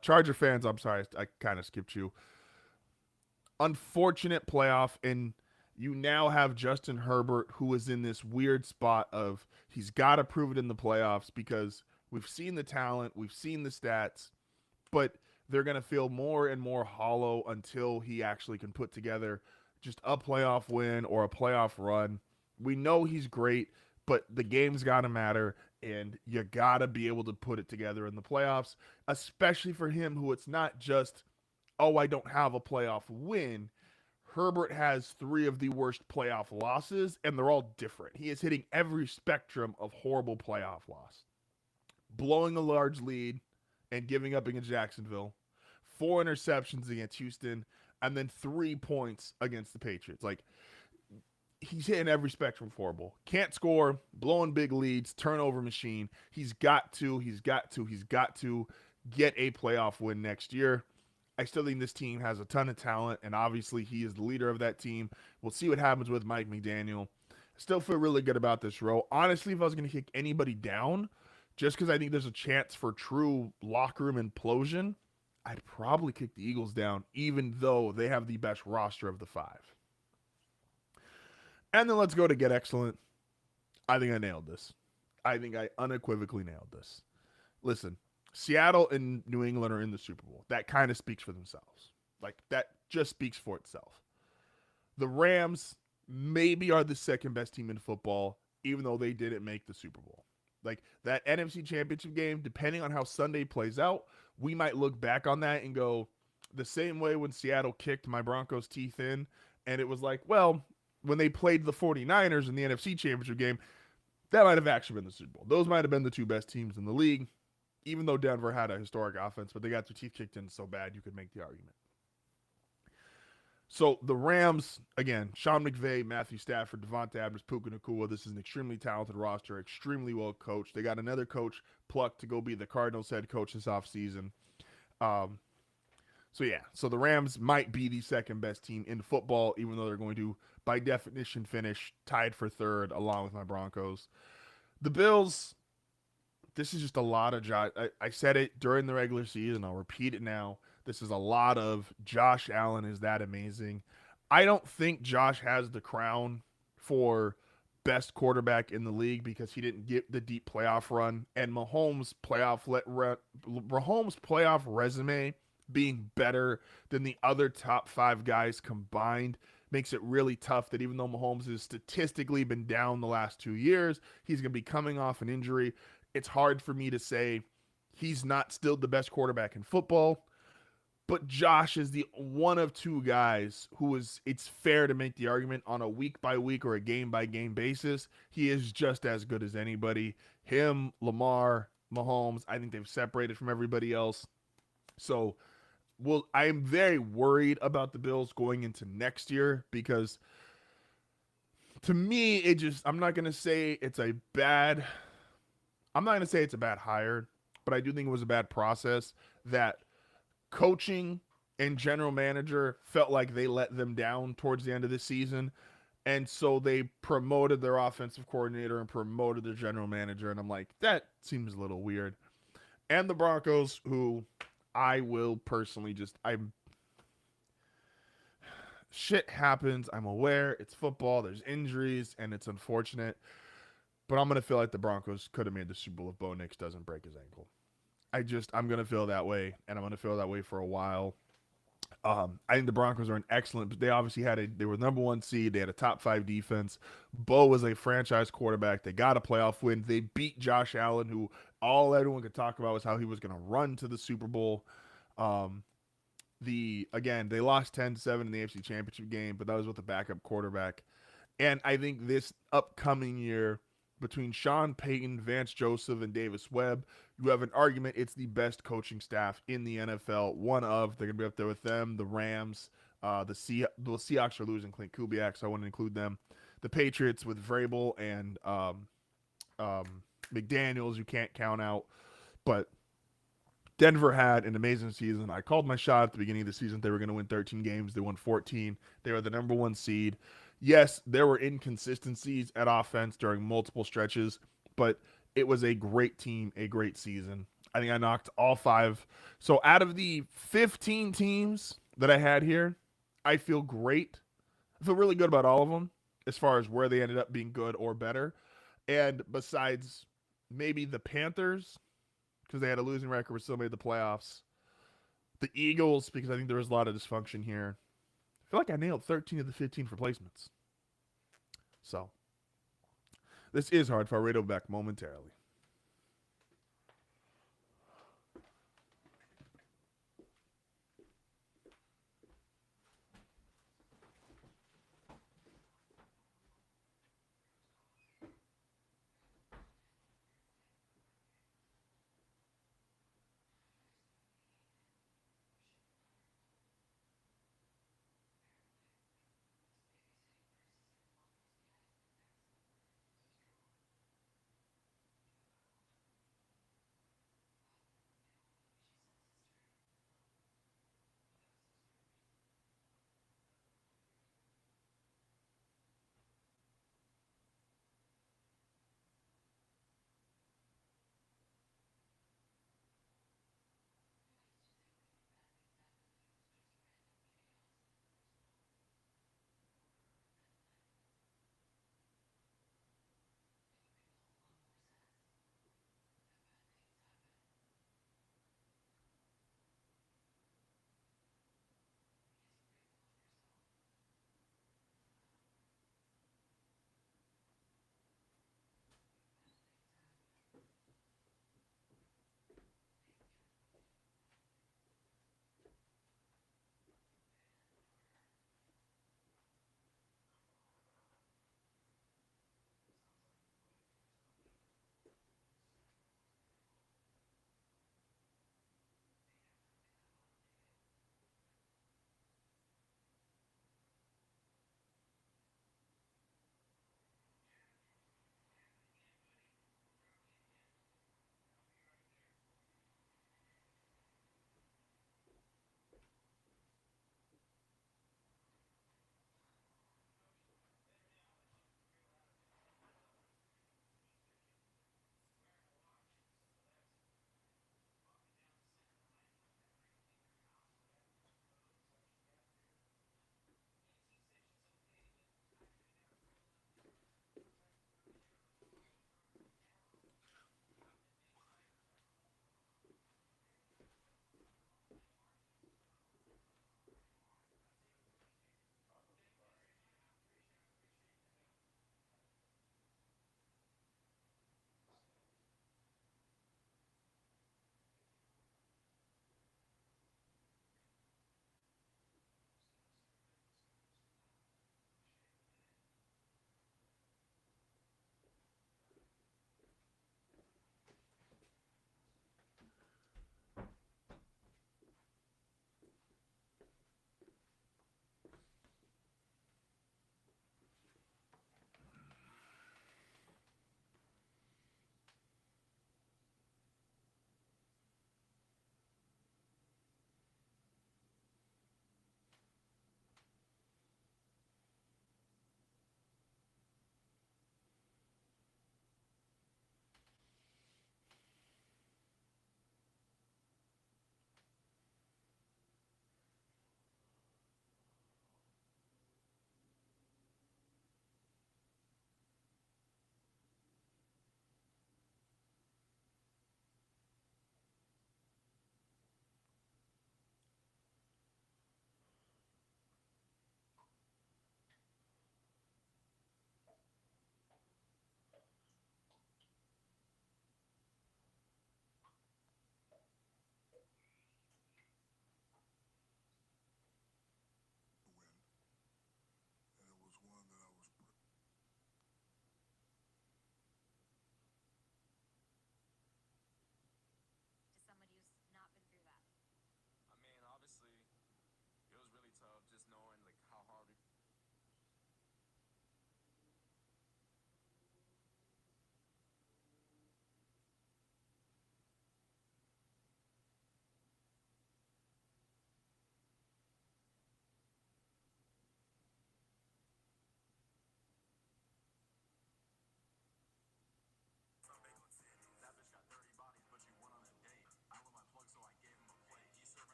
Speaker 1: Charger fans, I'm sorry, I kind of skipped you. Unfortunate playoff, and you now have Justin Herbert, who is in this weird spot of he's got to prove it in the playoffs because we've seen the talent, we've seen the stats, but they're going to feel more and more hollow until he actually can put together just a playoff win or a playoff run. We know he's great, but the game's got to matter. And you got to be able to put it together in the playoffs, especially for him, who it's not just, I don't have a playoff win. Herbert has 3 of the worst playoff losses, and they're all different. He is hitting every spectrum of horrible playoff loss. Blowing a large lead and giving up against Jacksonville, 4 interceptions against Houston, and then 3 points against the Patriots. He's hitting every spectrum horrible. Can't score, blowing big leads, turnover machine. He's got to get a playoff win next year. I still think this team has a ton of talent, and obviously he is the leader of that team. We'll see what happens with Mike McDaniel. Still feel really good about this row. Honestly, if I was going to kick anybody down, just because I think there's a chance for true locker room implosion, I'd probably kick the Eagles down, even though they have the best roster of the 5. And then let's go to Get Excellent. I think I nailed this. I think I unequivocally nailed this. Listen, Seattle and New England are in the Super Bowl. That kind of speaks for themselves. That just speaks for itself. The Rams, maybe are the second best team in football, even though they didn't make the Super Bowl. Like that NFC Championship game, depending on how Sunday plays out, we might look back on that and go the same way when Seattle kicked my Broncos teeth in. And it was like, well, when they played the 49ers in the NFC Championship game, that might have actually been the Super Bowl. Those might have been the two best teams in the league, even though Denver had a historic offense, but they got their teeth kicked in so bad you could make the argument. So the Rams, again, Sean McVay, Matthew Stafford, Devontae Adams, Puka Nacua. This is an extremely talented roster, extremely well coached. They got another coach plucked to go be the Cardinals head coach this offseason. So the Rams might be the second best team in football, even though they're going to, by definition, finish tied for third along with my Broncos. The Bills, this is just a lot of Josh. I said it during the regular season. I'll repeat it now. This is a lot of Josh Allen is that amazing. I don't think Josh has the crown for best quarterback in the league because he didn't get the deep playoff run. And Mahomes' playoff resume being better than the other top five guys combined makes it really tough that even though Mahomes has statistically been down the last 2 years, he's going to be coming off an injury. It's hard for me to say he's not still the best quarterback in football. But Josh is the one of two guys who is, it's fair to make the argument on a week-by-week or a game-by-game basis. He is just as good as anybody. Him, Lamar, Mahomes, I think they've separated from everybody else. So, I am very worried about the Bills going into next year because to me, I'm not going to say it's a bad hire, but I do think it was a bad process that coaching and general manager felt like they let them down towards the end of the season. And so they promoted their offensive coordinator and promoted their general manager. And I'm like, that seems a little weird. And the Broncos, who I will personally shit happens. I'm aware it's football. There's injuries and it's unfortunate. But I'm going to feel like the Broncos could have made the Super Bowl if Bo Nix doesn't break his ankle. I'm going to feel that way, and I'm going to feel that way for a while. I think the Broncos are an excellent, but they obviously they were the number one seed. They had a top 5 defense. Bo was a franchise quarterback. They got a playoff win. They beat Josh Allen, who all everyone could talk about was how he was going to run to the Super Bowl. They lost 10-7 in the AFC Championship game, but that was with a backup quarterback. And I think this upcoming year, between Sean Payton, Vance Joseph, and Davis Webb, you have an argument it's the best coaching staff in the NFL. They're going to be up there with them, the Rams. The Seahawks are losing Clint Kubiak, so I want to include them. The Patriots with Vrabel and McDaniels, you can't count out. But Denver had an amazing season. I called my shot at the beginning of the season. They were going to win 13 games. They won 14. They were the number one seed. Yes, there were inconsistencies at offense during multiple stretches, but it was a great team, a great season. I think I knocked all 5. So out of the 15 teams that I had here, I feel great. I feel really good about all of them as far as where they ended up being good or better. And besides maybe the Panthers, because they had a losing record but still made the playoffs. The Eagles, because I think there was a lot of dysfunction here. I feel like I nailed 13 of the 15 replacements. So, this is HardFoul Radio, back momentarily.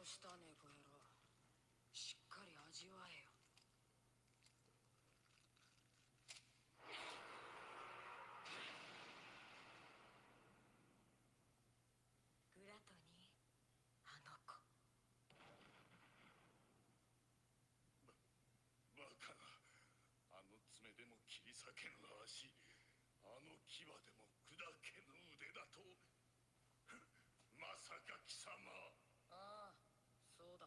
Speaker 2: した猫野郎。しっかり味わえよ。グラトニー、あの子。
Speaker 3: バカな。あの爪でも切り裂けぬ足、あの牙でも砕けぬ腕だと。まさか貴様。
Speaker 2: ああ、そうだ。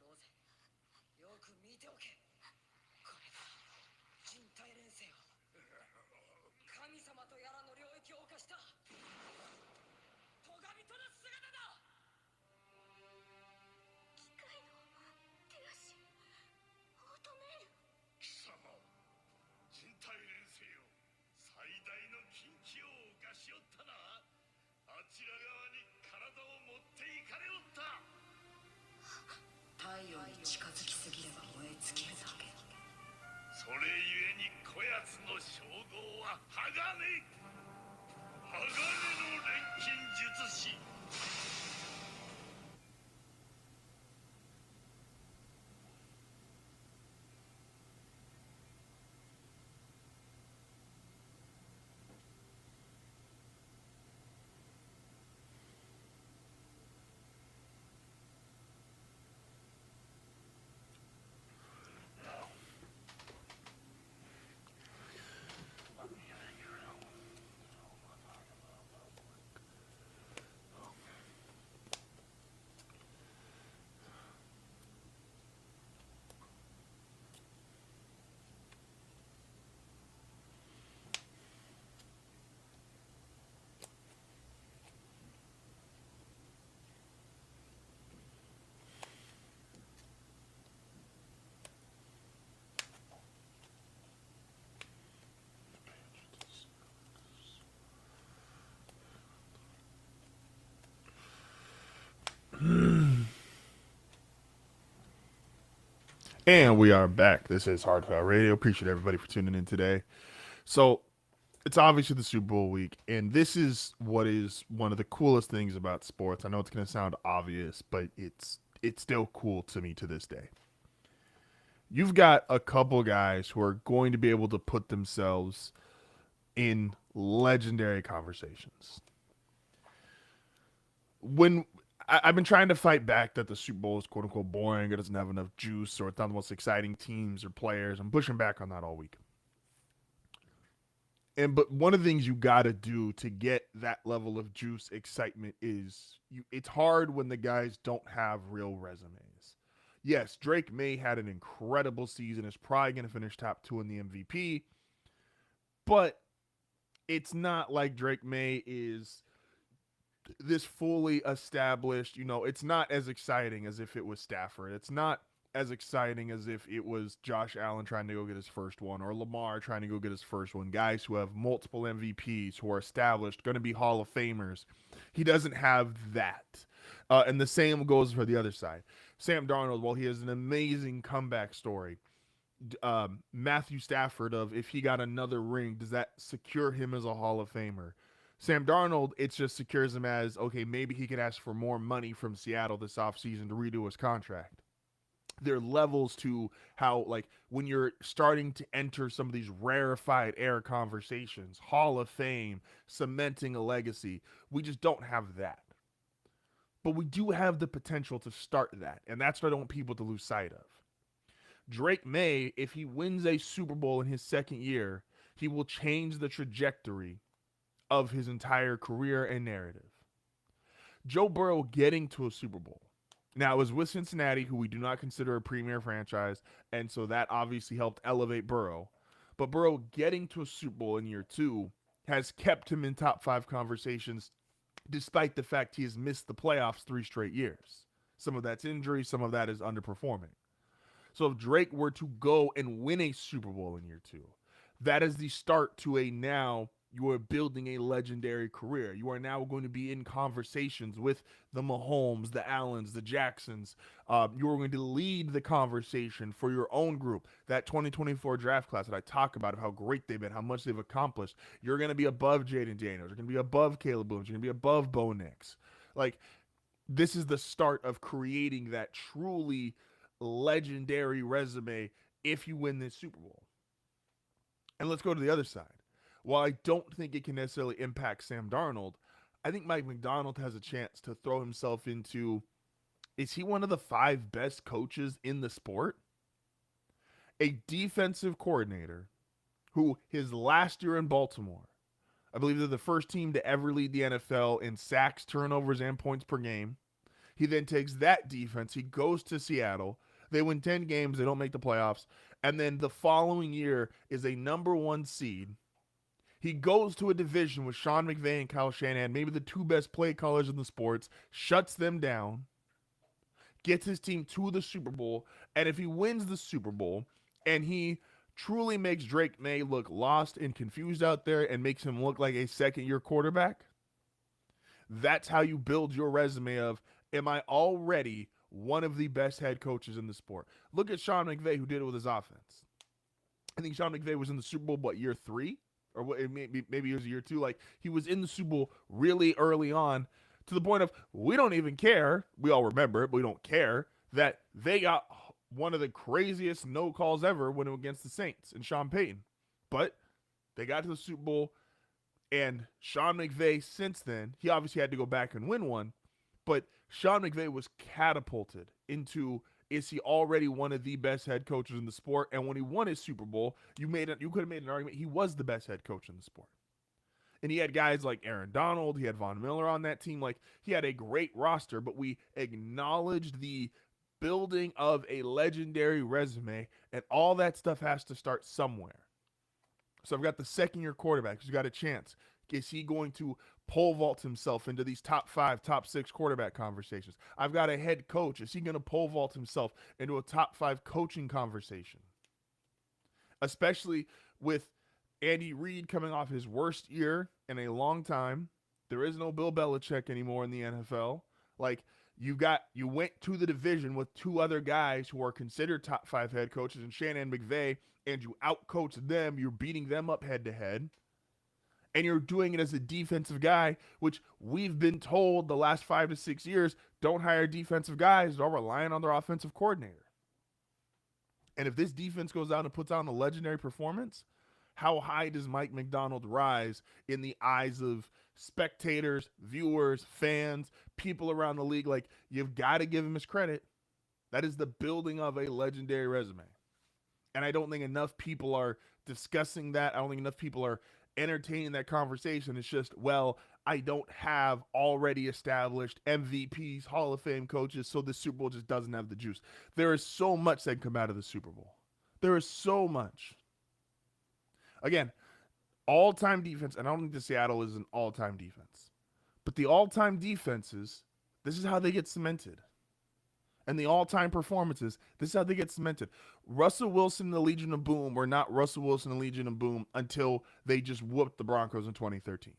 Speaker 2: ローゼ、よく見ておけ。これが人体錬成よ。神様とやらの領域を犯した咎人の姿だ。
Speaker 4: 機械の手足、オートメール。
Speaker 3: 貴様、人体錬成よ。最大の禁忌を犯しおったな。あちら側に体を持っていかれおった。
Speaker 2: 太陽に近づきすぎれば燃え尽きるだけ。
Speaker 3: それゆえにこやつの称号は鋼。鋼の錬金術師。
Speaker 1: And we are back. This is HardFoul Radio. Appreciate everybody for tuning in today. So it's obviously the Super Bowl week, and this is what is one of the coolest things about sports. I know it's going to sound obvious, but it's still cool to me to this day. You've got a couple guys who are going to be able to put themselves in legendary conversations. When I've been trying to fight back that the Super Bowl is quote unquote boring, it doesn't have enough juice, or it's not the most exciting teams or players. I'm pushing back on that all week. But one of the things you got to do to get that level of juice, excitement is it's hard when the guys don't have real resumes. Yes, Drake May had an incredible season, is probably going to finish top 2 in the MVP, but it's not like Drake May is this fully established, it's not as exciting as if it was Stafford. It's not as exciting as if it was Josh Allen trying to go get his first one, or Lamar trying to go get his first one. Guys who have multiple MVPs, who are established, going to be Hall of Famers. He doesn't have that. And the same goes for the other side. Sam Darnold, while he has an amazing comeback story, Matthew Stafford, of if he got another ring, does that secure him as a Hall of Famer? Sam Darnold, it just secures him as, okay, maybe he could ask for more money from Seattle this offseason to redo his contract. There are levels to how, like, when you're starting to enter some of these rarefied air conversations, Hall of Fame, cementing a legacy, we just don't have that. But we do have the potential to start that, and that's what I don't want people to lose sight of. Drake May, if he wins a Super Bowl in his second year, he will change the trajectory of his entire career and narrative. Joe Burrow getting to a Super Bowl. Now, it was with Cincinnati, who we do not consider a premier franchise, and so that obviously helped elevate Burrow. But Burrow getting to a Super Bowl in year 2 has kept him in top 5 conversations, despite the fact he has missed the playoffs 3 straight years. Some of that's injury, some of that is underperforming. So if Drake were to go and win a Super Bowl in year 2, that is the start to a now you are building a legendary career. You are now going to be in conversations with the Mahomes, the Allens, the Jacksons. You are going to lead the conversation for your own group. That 2024 draft class that I talk about, of how great they've been, how much they've accomplished. You're going to be above Jaden Daniels. You're going to be above Caleb Williams. You're going to be above Bo Nix. Like, this is the start of creating that truly legendary resume if you win this Super Bowl. And let's go to the other side. While I don't think it can necessarily impact Sam Darnold, I think Mike Macdonald has a chance to throw himself into, is he one of the 5 best coaches in the sport? A defensive coordinator who his last year in Baltimore, I believe they're the first team to ever lead the NFL in sacks, turnovers, and points per game. He then takes that defense. He goes to Seattle. They win 10 games. They don't make the playoffs. And then the following year is a number 1 seed. He goes to a division with Sean McVay and Kyle Shanahan, maybe the 2 best play callers in the sports, shuts them down, gets his team to the Super Bowl. And if he wins the Super Bowl and he truly makes Drake May look lost and confused out there and makes him look like a second-year quarterback, that's how you build your resume of, am I already one of the best head coaches in the sport? Look at Sean McVay, who did it with his offense. I think Sean McVay was in the Super Bowl, what, year 3? Or what, maybe it was year 2. Like, he was in the Super Bowl really early on, to the point of, we don't even care. We all remember it, but we don't care that they got one of the craziest no calls ever when it was against the Saints and Sean Payton. But they got to the Super Bowl, and Sean McVay, since then, he obviously had to go back and win one, but Sean McVay was catapulted into, is he already one of the best head coaches in the sport? And when he won his Super Bowl, you could have made an argument he was the best head coach in the sport. And he had guys like Aaron Donald, he had Von Miller on that team. Like, he had a great roster, but we acknowledged the building of a legendary resume, and all that stuff has to start somewhere. So I've got the second-year quarterback who's got a chance. Is he going to pole vault himself into these top 5, top 6 quarterback conversations? I've got a head coach. Is he going to pole vault himself into a top 5 coaching conversation? Especially with Andy Reid coming off his worst year in a long time. There is no Bill Belichick anymore in the NFL. Like, you went to the division with 2 other guys who are considered top 5 head coaches, and Shanahan and McVay, and you outcoached them. You're beating them up head to head. And you're doing it as a defensive guy, which we've been told the last 5 to 6 years, don't hire defensive guys. They're relying on their offensive coordinator. And if this defense goes out and puts on a legendary performance, how high does Mike Macdonald rise in the eyes of spectators, viewers, fans, people around the league? Like, you've got to give him his credit. That is the building of a legendary resume. And I don't think enough people are discussing that. I don't think enough people are entertaining that conversation. It's just, well, I don't have already established MVPs, Hall of Fame coaches, so the Super Bowl just doesn't have the juice. There is so much that can come out of the Super Bowl. There is so much. Again, all-time defense, and I don't think the Seattle is an all-time defense, but the all-time defenses, this is how they get cemented. And the all-time performances, this is how they get cemented. Russell Wilson and the Legion of Boom were not Russell Wilson and the Legion of Boom until they just whooped the Broncos in 2013.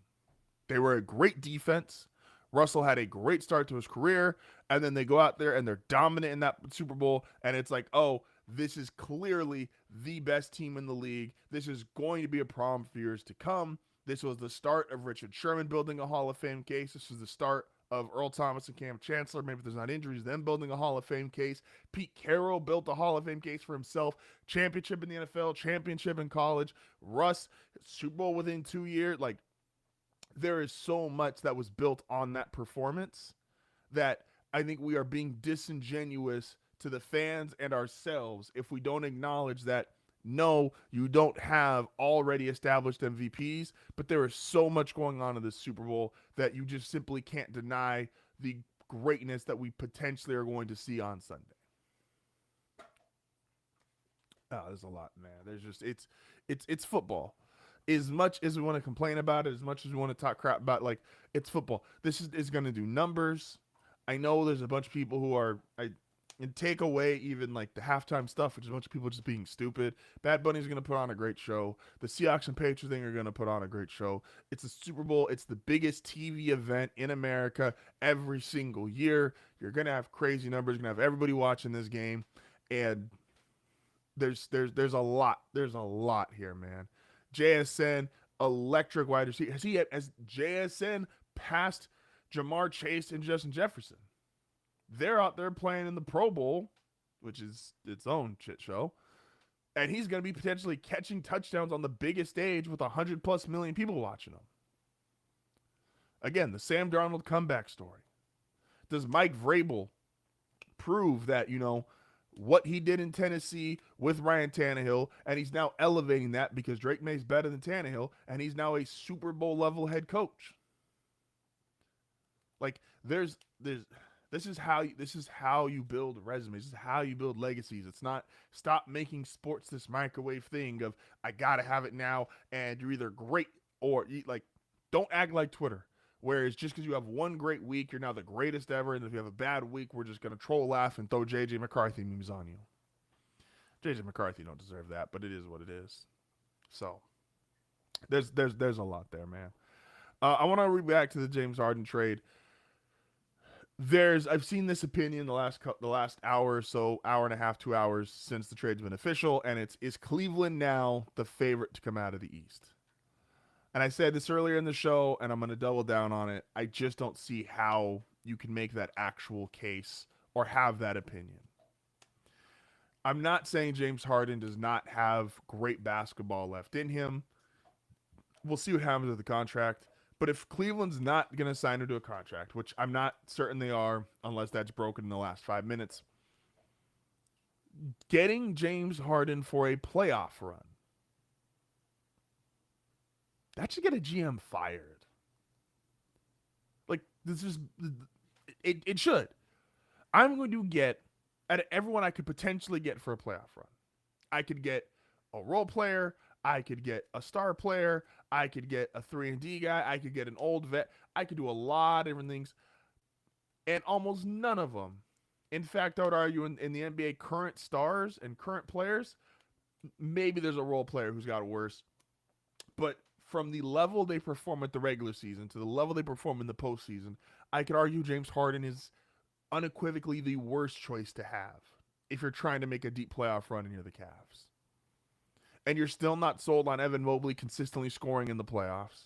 Speaker 1: They were a great defense. Russell had a great start to his career, and then they go out there and they're dominant in that Super Bowl, and it's like, oh, this is clearly the best team in the league. This is going to be a problem for years to come. This was the start of Richard Sherman building a Hall of Fame case. This was the start of Earl Thomas and Cam Chancellor, maybe if there's not injuries, them building a Hall of Fame case. Pete Carroll built a Hall of Fame case for himself. Championship in the NFL, championship in college. Russ, Super Bowl within 2 years. Like, there is so much that was built on that performance that I think we are being disingenuous to the fans and ourselves if we don't acknowledge that, no, you don't have already established MVPs, but there is so much going on in this Super Bowl that you just simply can't deny the greatness that we potentially are going to see on Sunday. Oh, there's a lot, man. There's just, it's football. As much as we want to complain about it, as much as we want to talk crap about, like, it's football. This is going to do numbers. I know there's a bunch of people who are, and take away even like the halftime stuff, which is a bunch of people just being stupid. Bad Bunny's going to put on a great show. The Seahawks and Patriots thing are going to put on a great show. It's a Super Bowl. It's the biggest TV event in America every single year. You're going to have crazy numbers. You're going to have everybody watching this game. And there's a lot. There's a lot here, man. JSN, electric wide receiver. Has JSN passed Jamar Chase and Justin Jefferson? They're out there playing in the Pro Bowl, which is its own shit show. And he's going to be potentially catching touchdowns on the biggest stage with 100+ million people watching him. Again, the Sam Darnold comeback story. Does Mike Vrabel prove that, what he did in Tennessee with Ryan Tannehill, and he's now elevating that because Drake May's better than Tannehill, and he's now a Super Bowl level head coach. Like, this is how you build resumes. This is how you build legacies. It's not stop making sports this microwave thing of I gotta have it now, and you're either great or don't act like Twitter. Whereas just because you have one great week, you're now the greatest ever, and if you have a bad week, we're just gonna troll, laugh, and throw JJ McCarthy memes on you. JJ McCarthy don't deserve that, but it is what it is. So there's a lot there, man. I want to read back to the James Harden trade. I've seen this opinion the last hour or so, hour and a half, 2 hours since the trade's been official, and is Cleveland now the favorite to come out of the East? And I said this earlier in the show, and I'm going to double down on it. I just don't see how you can make that actual case or have that opinion. I'm not saying James Harden does not have great basketball left in him. We'll see what happens with the contract. But if Cleveland's not going to sign him to a contract, which I'm not certain they are unless that's broken in the last 5 minutes, getting James Harden for a playoff run, that should get a GM fired. Like, this is, it should. I'm going to get at everyone I could potentially get for a playoff run. I could get a role player. I could get a star player. I could get a 3-and-D guy. I could get an old vet. I could do a lot of different things. And almost none of them, in fact, I would argue in the NBA current stars and current players, maybe there's a role player who's got it worse. But from the level they perform at the regular season to the level they perform in the postseason, I could argue James Harden is unequivocally the worst choice to have if you're trying to make a deep playoff run and you're the Cavs. And you're still not sold on Evan Mobley consistently scoring in the playoffs.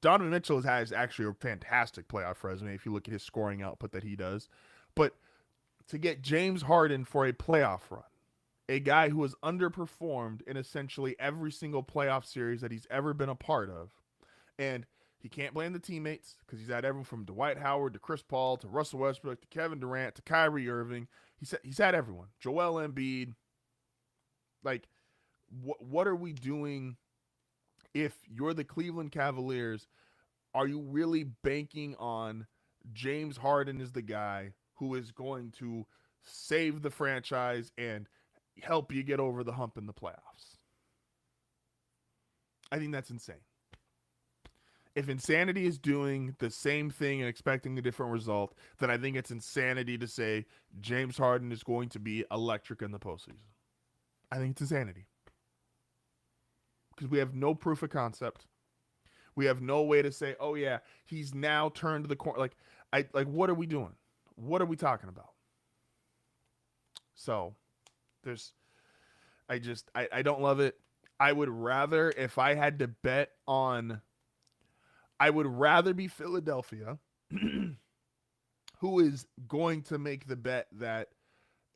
Speaker 1: Donovan Mitchell has actually a fantastic playoff resume if you look at his scoring output that he does. But to get James Harden for a playoff run, a guy who has underperformed in essentially every single playoff series that he's ever been a part of, and he can't blame the teammates because he's had everyone from Dwight Howard to Chris Paul to Russell Westbrook to Kevin Durant to Kyrie Irving. He's had everyone. Joel Embiid. Like, what are we doing if you're the Cleveland Cavaliers? Are you really banking on James Harden as the guy who is going to save the franchise and help you get over the hump in the playoffs? I think that's insane. If insanity is doing the same thing and expecting a different result, then I think it's insanity to say James Harden is going to be electric in the postseason. I think it's insanity. Because we have no proof of concept. We have no way to say, oh yeah, he's now turned the corner. Like what are we doing? What are we talking about? So I don't love it. I would rather, if I had to bet on, I would rather be Philadelphia, who is going to make the bet that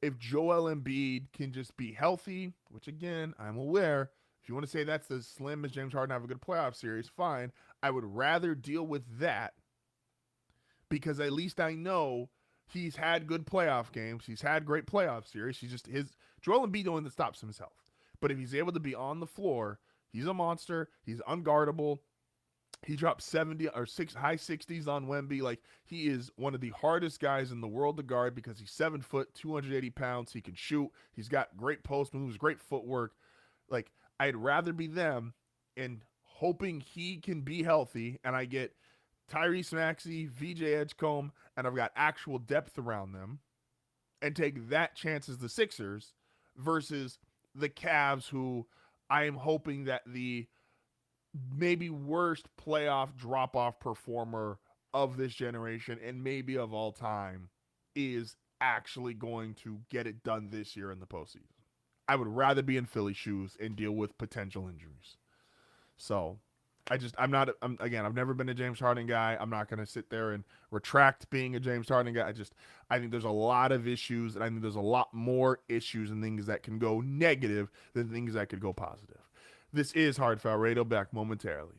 Speaker 1: if Joel Embiid can just be healthy, which again, I'm aware, if you want to say that's as slim as James Harden have a good playoff series, fine. I would rather deal with that because at least I know he's had good playoff games. He's had great playoff series. Joel Embiid the one that stops himself. But if he's able to be on the floor, he's a monster. He's unguardable. He dropped 70 or high 60s on Wemby. Like, he is one of the hardest guys in the world to guard because he's 7 foot, 280 pounds. He can shoot. He's got great post moves, great footwork. Like, I'd rather be them and hoping he can be healthy, and I get Tyrese Maxey, VJ Edgecombe, and I've got actual depth around them, and take that chance as the Sixers versus the Cavs, who I am hoping that the maybe worst playoff drop-off performer of this generation and maybe of all time is actually going to get it done this year in the postseason. I would rather be in Philly shoes and deal with potential injuries. So Again, I've never been a James Harden guy. I'm not going to sit there and retract being a James Harden guy. I think there's a lot of issues, and I think there's a lot more issues and things that can go negative than things that could go positive. This is HardFoul Radio, back momentarily.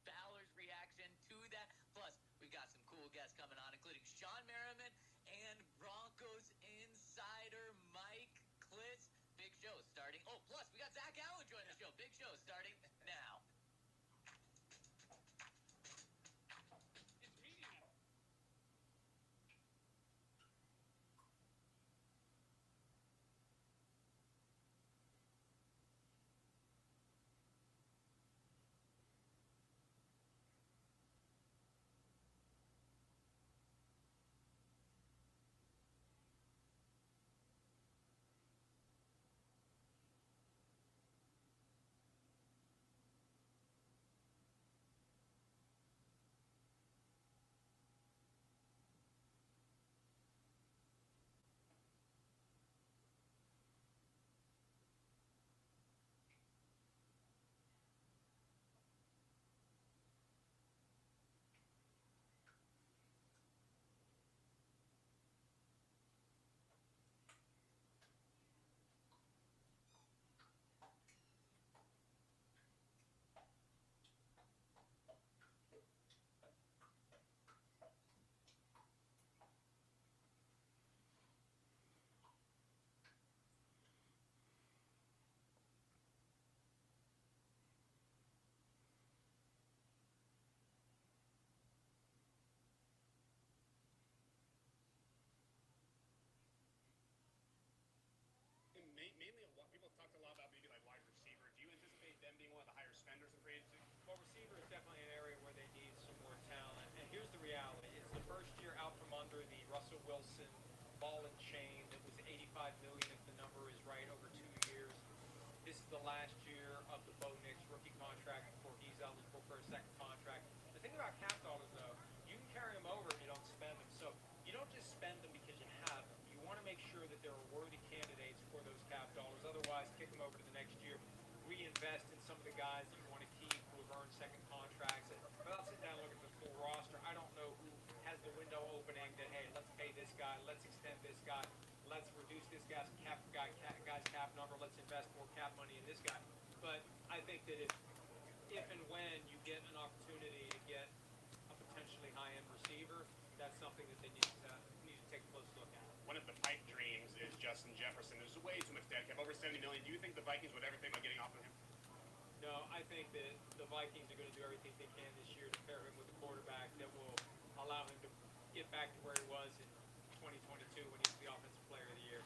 Speaker 5: Fowler's reaction to that. Plus, we've got some cool guests coming on, including Sean Merriman and Broncos insider Mike Klitz. Big show starting. Oh, plus we got Zach Allen joining the show. Big show starting now.
Speaker 3: Mainly, a lot people talked a lot about maybe like wide receiver. Do you anticipate them being one of the higher spenders in free agency?
Speaker 6: Well, receiver is definitely an area where they need some more talent. And here's the reality. It's the first year out from under the Russell Wilson ball and chain. It was $85 million if the number is right over 2 years. This is the last year of the Bo Nix rookie contract before he's eligible for a second contract. The thing about cap dollars, though, you can carry them over if you don't spend them. So you don't just spend them because you have them. You want to make sure that there are worthy candidates for those cap dollars. Otherwise, kick them over to the next year. Reinvest in some of the guys that you want to keep who have earned second contracts. Without sitting down and looking at the full roster, I don't know who has the window opening that, hey, let's pay this guy, let's extend this guy, let's reduce this guy's cap number, let's invest more cap money in this guy. But I think that if and when you get an opportunity to get a potentially high-end receiver, that's something that they need to take a close look at.
Speaker 3: One of the pipe dreams is Justin Jefferson. There's way too much dead cap, over $70 million. Do you think the Vikings would ever think about getting off of him?
Speaker 6: No, I think that the Vikings are going to do everything they can this year to pair him with a quarterback that will allow him to get back to where he was in 2022 when he was the Offensive Player of the Year.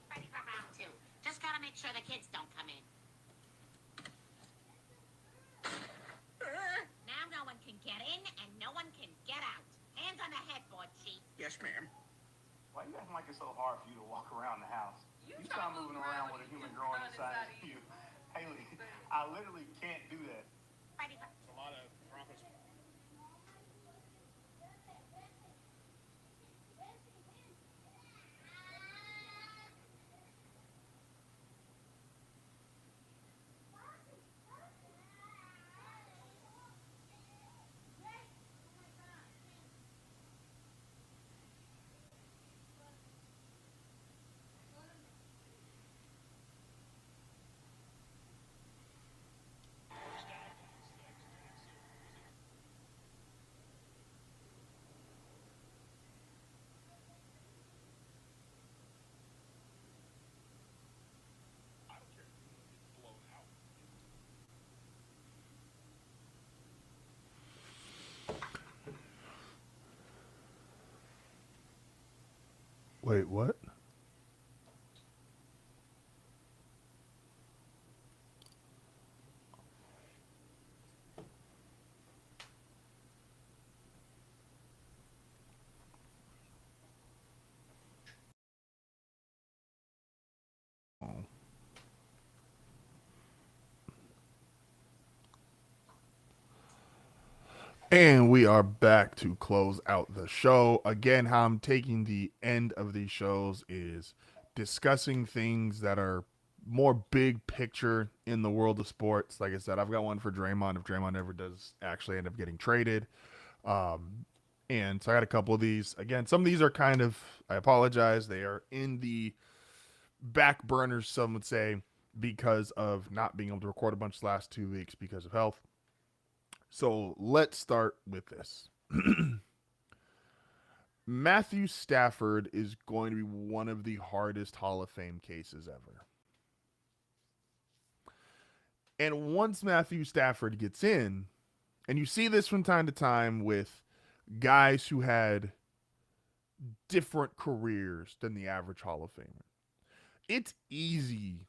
Speaker 7: Ready for round two. Just gotta make sure the kids don't come in. Now no one can get in and no one can get out. Hands on the headboard, Chief.
Speaker 3: Yes, ma'am.
Speaker 8: Why you acting like it's so hard for you to walk around the house? You start moving around with a human growing inside of you. Haley, I literally can't do that.
Speaker 7: Ready for...
Speaker 3: A lot of Broncos.
Speaker 1: Wait, what? And we are back to close out the show. Again, how I'm taking the end of these shows is discussing things that are more big picture in the world of sports. Like I said, I've got one for Draymond if Draymond ever does actually end up getting traded. And so I got a couple of these. Again, some of these are kind of, I apologize, they are in the back burners, some would say, because of not being able to record a bunch the last 2 weeks because of health. So let's start with this. Matthew Stafford is going to be one of the hardest Hall of Fame cases ever. And once Matthew Stafford gets in, and you see this from time to time with guys who had different careers than the average Hall of Famer, it's easy.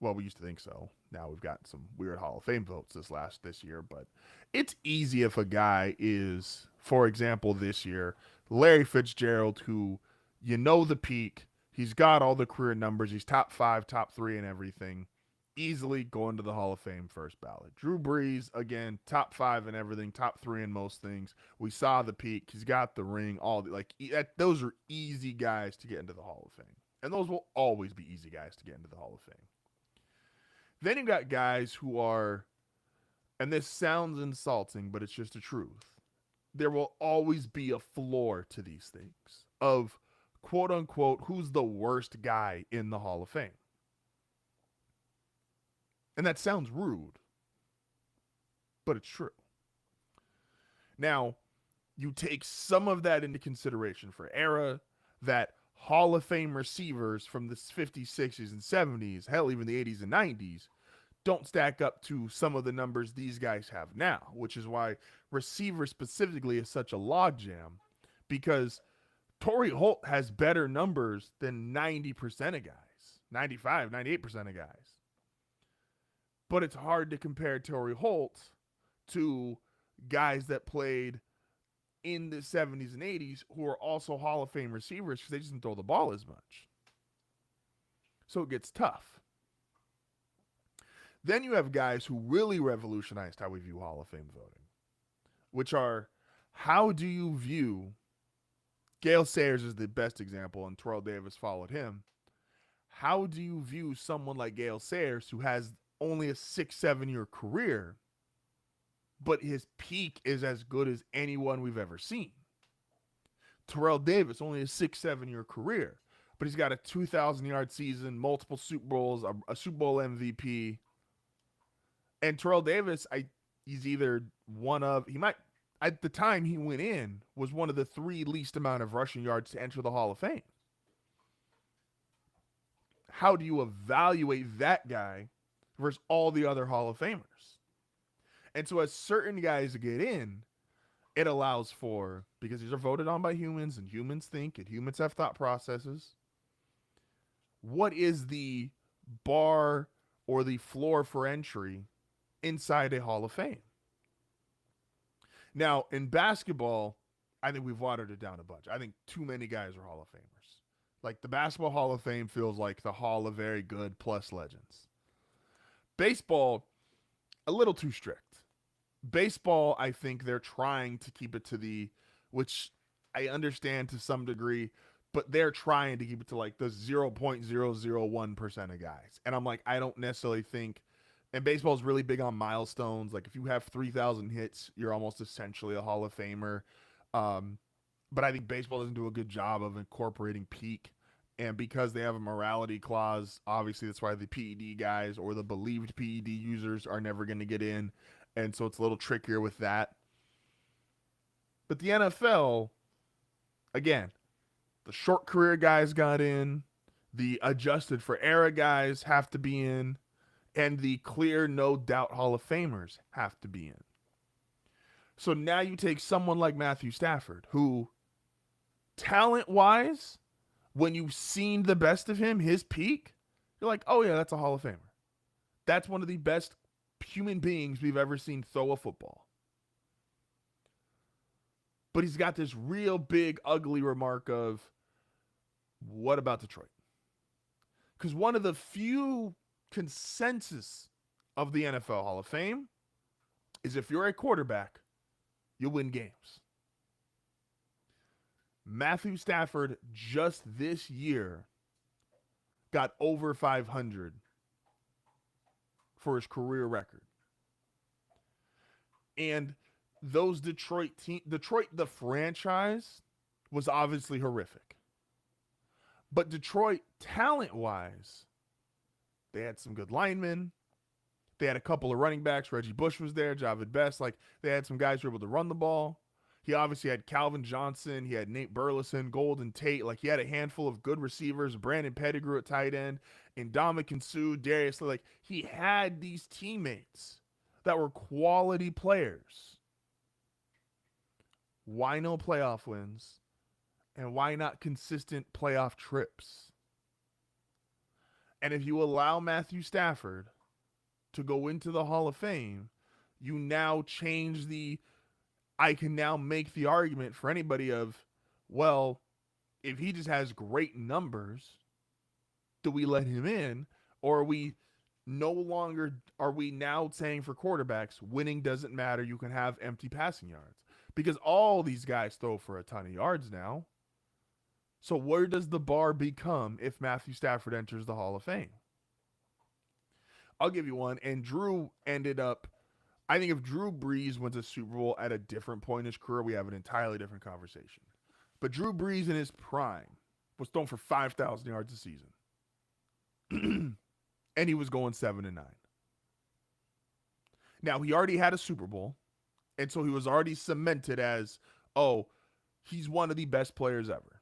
Speaker 1: Well, we used to think so. Now we've got some weird Hall of Fame votes this year, but it's easy if a guy is, for example, this year, Larry Fitzgerald, who you know the peak, he's got all the career numbers, he's top 5, top 3 and everything, easily going to the Hall of Fame first ballot. Drew Brees, again, top 5 and everything, top 3 in most things. We saw the peak, he's got the ring, those are easy guys to get into the Hall of Fame. And those will always be easy guys to get into the Hall of Fame. Then you've got guys who are, and this sounds insulting, but it's just the truth. There will always be a floor to these things of, quote unquote, who's the worst guy in the Hall of Fame. And that sounds rude, but it's true. Now, you take some of that into consideration for era that Hall of Fame receivers from the 50s, 60s, and 70s, hell, even the 80s and 90s, don't stack up to some of the numbers these guys have now, which is why receiver specifically is such a logjam, because Torrey Holt has better numbers than 90% of guys, 95, 98% of guys. But it's hard to compare Torrey Holt to guys that played in the 70s and 80s who are also Hall of Fame receivers because they just didn't throw the ball as much. So it gets tough. Then you have guys who really revolutionized how we view Hall of Fame voting, which are, how do you view, Gale Sayers is the best example, and Terrell Davis followed him. How do you view someone like Gale Sayers, who has only a 6-7 year career, but his peak is as good as anyone we've ever seen? Terrell Davis, only a 6-7 year career, but he's got a 2,000-yard season, multiple Super Bowls, a Super Bowl MVP. And Terrell Davis, he's either at the time he went in, was one of the 3 least amount of rushing yards to enter the Hall of Fame. How do you evaluate that guy versus all the other Hall of Famers? And so as certain guys get in, it allows for, because these are voted on by humans and humans think and humans have thought processes, what is the bar or the floor for entry inside a Hall of Fame? Now, in basketball, I think we've watered it down a bunch. I think too many guys are Hall of Famers. Like, the Basketball Hall of Fame feels like the Hall of Very Good plus legends. Baseball, a little too strict. Baseball, I think they're trying to keep it to which I understand to some degree, but they're trying to keep it to like the 0.001% of guys. And I'm like, I don't necessarily think, and baseball is really big on milestones. Like, if you have 3,000 hits, you're almost essentially a Hall of Famer. But I think baseball doesn't do a good job of incorporating peak. And because they have a morality clause, obviously that's why the PED guys or the believed PED users are never going to get in. And so it's a little trickier with that. But the NFL, again, the short career guys got in, the adjusted for era guys have to be in, and the clear, no doubt Hall of Famers have to be in. So now you take someone like Matthew Stafford, who talent-wise when you've seen the best of him, his peak, you're like, oh yeah, that's a Hall of Famer. That's one of the best human beings we've ever seen throw a football. But he's got this real big, ugly remark of, what about Detroit? Because one of the few consensus of the NFL Hall of Fame is if you're a quarterback, you'll win games. Matthew Stafford just this year got over 500 for his career record. And those Detroit, the franchise, was obviously horrific. But Detroit, talent-wise, they had some good linemen. They had a couple of running backs. Reggie Bush was there, Javid Best. Like, they had some guys who were able to run the ball. He obviously had Calvin Johnson. He had Nate Burleson, Golden Tate. Like, he had a handful of good receivers. Brandon Pettigrew at tight end. And Ndamukong Suh, Darius. Like, he had these teammates that were quality players. Why no playoff wins? And why not consistent playoff trips? And if you allow Matthew Stafford to go into the Hall of Fame, you now change I can now make the argument for anybody of, well, if he just has great numbers, do we let him in? Or are we now saying for quarterbacks, winning doesn't matter, you can have empty passing yards? Because all these guys throw for a ton of yards now. So where does the bar become if Matthew Stafford enters the Hall of Fame? I'll give you one. And Drew ended up, I think if Drew Brees went to Super Bowl at a different point in his career, we have an entirely different conversation. But Drew Brees in his prime was throwing for 5,000 yards a season. And he was going 7-9. Now, he already had a Super Bowl. And so he was already cemented as, oh, he's one of the best players ever.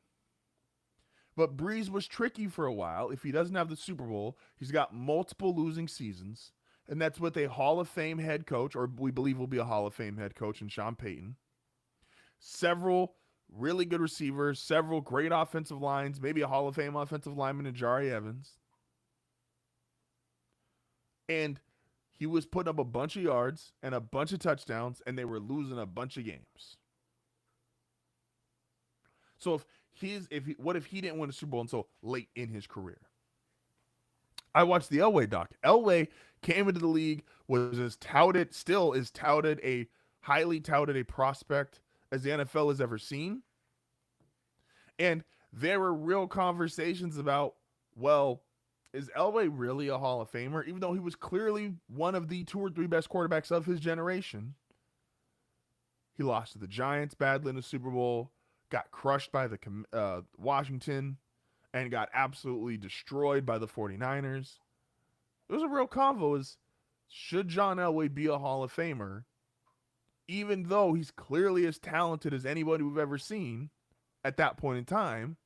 Speaker 1: But Brees was tricky for a while. If he doesn't have the Super Bowl, he's got multiple losing seasons. And that's with a Hall of Fame head coach, or we believe will be a Hall of Fame head coach in Sean Payton. Several really good receivers, several great offensive lines, maybe a Hall of Fame offensive lineman in Jari Evans. And he was putting up a bunch of yards and a bunch of touchdowns, and they were losing a bunch of games. So what if he didn't win a Super Bowl until late in his career? I watched the Elway doc. Elway came into the league, still is highly touted a prospect as the NFL has ever seen. And there were real conversations about, well, is Elway really a Hall of Famer? Even though he was clearly one of the 2 or 3 best quarterbacks of his generation. He lost to the Giants badly in the Super Bowl, got crushed by the Washington, and got absolutely destroyed by the 49ers. It was a real convo is, should John Elway be a Hall of Famer, even though he's clearly as talented as anybody we've ever seen at that point in time,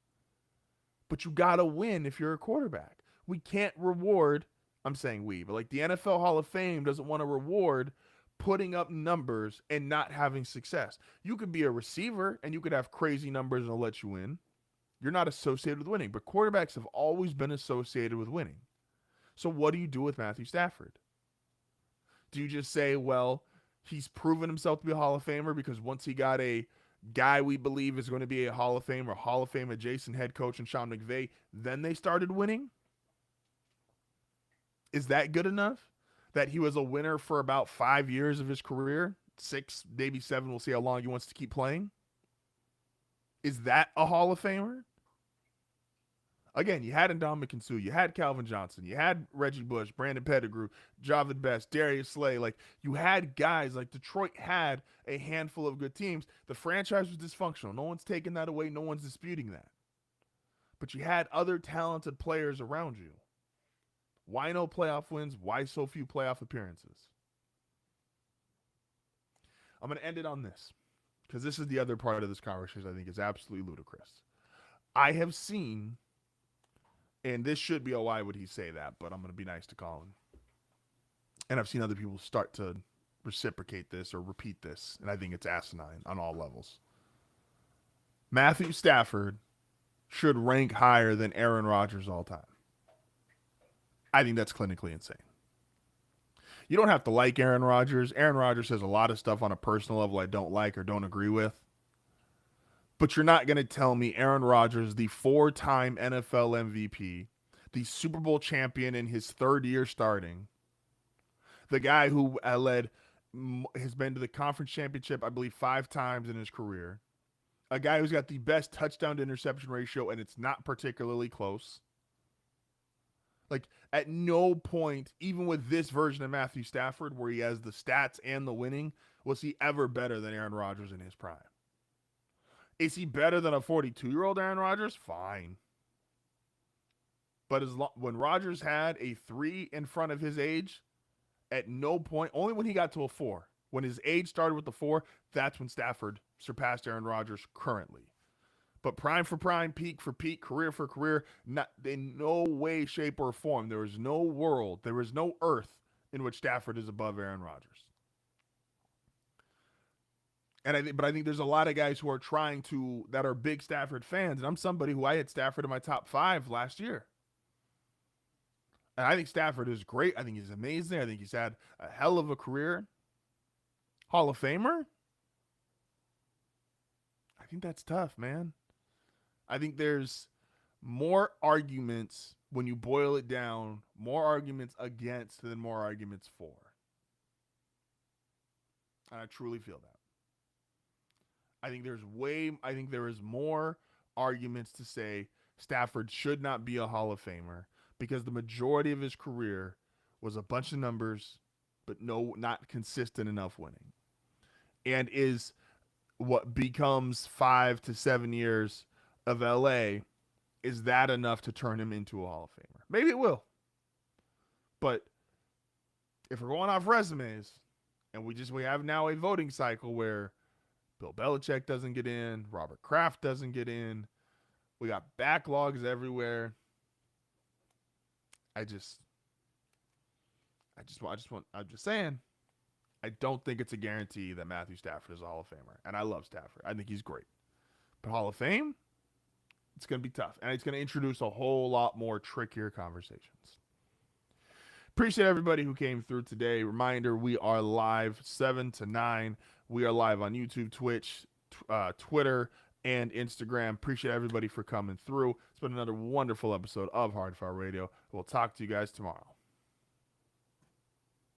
Speaker 1: but you got to win if you're a quarterback. We can't reward, I'm saying we, but like the NFL Hall of Fame doesn't want to reward putting up numbers and not having success. You could be a receiver and you could have crazy numbers and it'll let you win. You're not associated with winning, but quarterbacks have always been associated with winning. So what do you do with Matthew Stafford? Do you just say, well, he's proven himself to be a Hall of Famer because once he got a guy we believe is going to be a Hall of Fame or Hall of Fame adjacent head coach in Sean McVay, then they started winning? Is that good enough? That he was a winner for about 5 years of his career? 6, maybe 7. We'll see how long he wants to keep playing. Is that a Hall of Famer? Again, you had Ndamukong Suh, you had Calvin Johnson, you had Reggie Bush, Brandon Pettigrew, Javid Best, Darius Slay. Like, you had guys, like Detroit had a handful of good teams. The franchise was dysfunctional. No one's taking that away. No one's disputing that. But you had other talented players around you. Why no playoff wins? Why so few playoff appearances? I'm going to end it on this, because this is the other part of this conversation I think is absolutely ludicrous. I have seen, and this should be a why would he say that, but I'm going to be nice to Colin. And I've seen other people start to reciprocate this or repeat this, and I think it's asinine on all levels. Matthew Stafford should rank higher than Aaron Rodgers all time. I think that's clinically insane. You don't have to like Aaron Rodgers. Aaron Rodgers says a lot of stuff on a personal level I don't like or don't agree with. But you're not going to tell me Aaron Rodgers, the 4-time NFL MVP, the Super Bowl champion in his third year starting, the guy who has been to the conference championship, I believe, 5 times in his career, a guy who's got the best touchdown to interception ratio, and it's not particularly close. Like, at no point, even with this version of Matthew Stafford, where he has the stats and the winning, was he ever better than Aaron Rodgers in his prime. Is he better than a 42-year-old Aaron Rodgers? Fine. But when Rodgers had a 3 in front of his age, at no point, only when he got to a 4, when his age started with the 4, that's when Stafford surpassed Aaron Rodgers currently. But prime for prime, peak for peak, career for career, not in no way, shape, or form. There is no world, there is no earth in which Stafford is above Aaron Rodgers. And I think there's a lot of guys who are that are big Stafford fans. And I'm somebody who I had Stafford in my top 5 last year. And I think Stafford is great. I think he's amazing. I think he's had a hell of a career. Hall of Famer? I think that's tough, man. I think there's more arguments, when you boil it down, more arguments against than more arguments for. And I truly feel that. I think there is more arguments to say Stafford should not be a Hall of Famer because the majority of his career was a bunch of numbers, but not consistent enough winning. And is what becomes 5 to 7 years of LA, is that enough to turn him into a Hall of Famer? Maybe it will. But if we're going off resumes, and we have now a voting cycle where Bill Belichick doesn't get in, Robert Kraft doesn't get in, we got backlogs everywhere. I'm just saying, I don't think it's a guarantee that Matthew Stafford is a Hall of Famer. And I love Stafford. I think he's great. But Hall of Fame, it's going to be tough. And it's going to introduce a whole lot more trickier conversations. Appreciate everybody who came through today. Reminder, we are live 7 to 9. We are live on YouTube, Twitch, Twitter, and Instagram. Appreciate everybody for coming through. It's been another wonderful episode of HardFoul Radio. We'll talk to you guys tomorrow.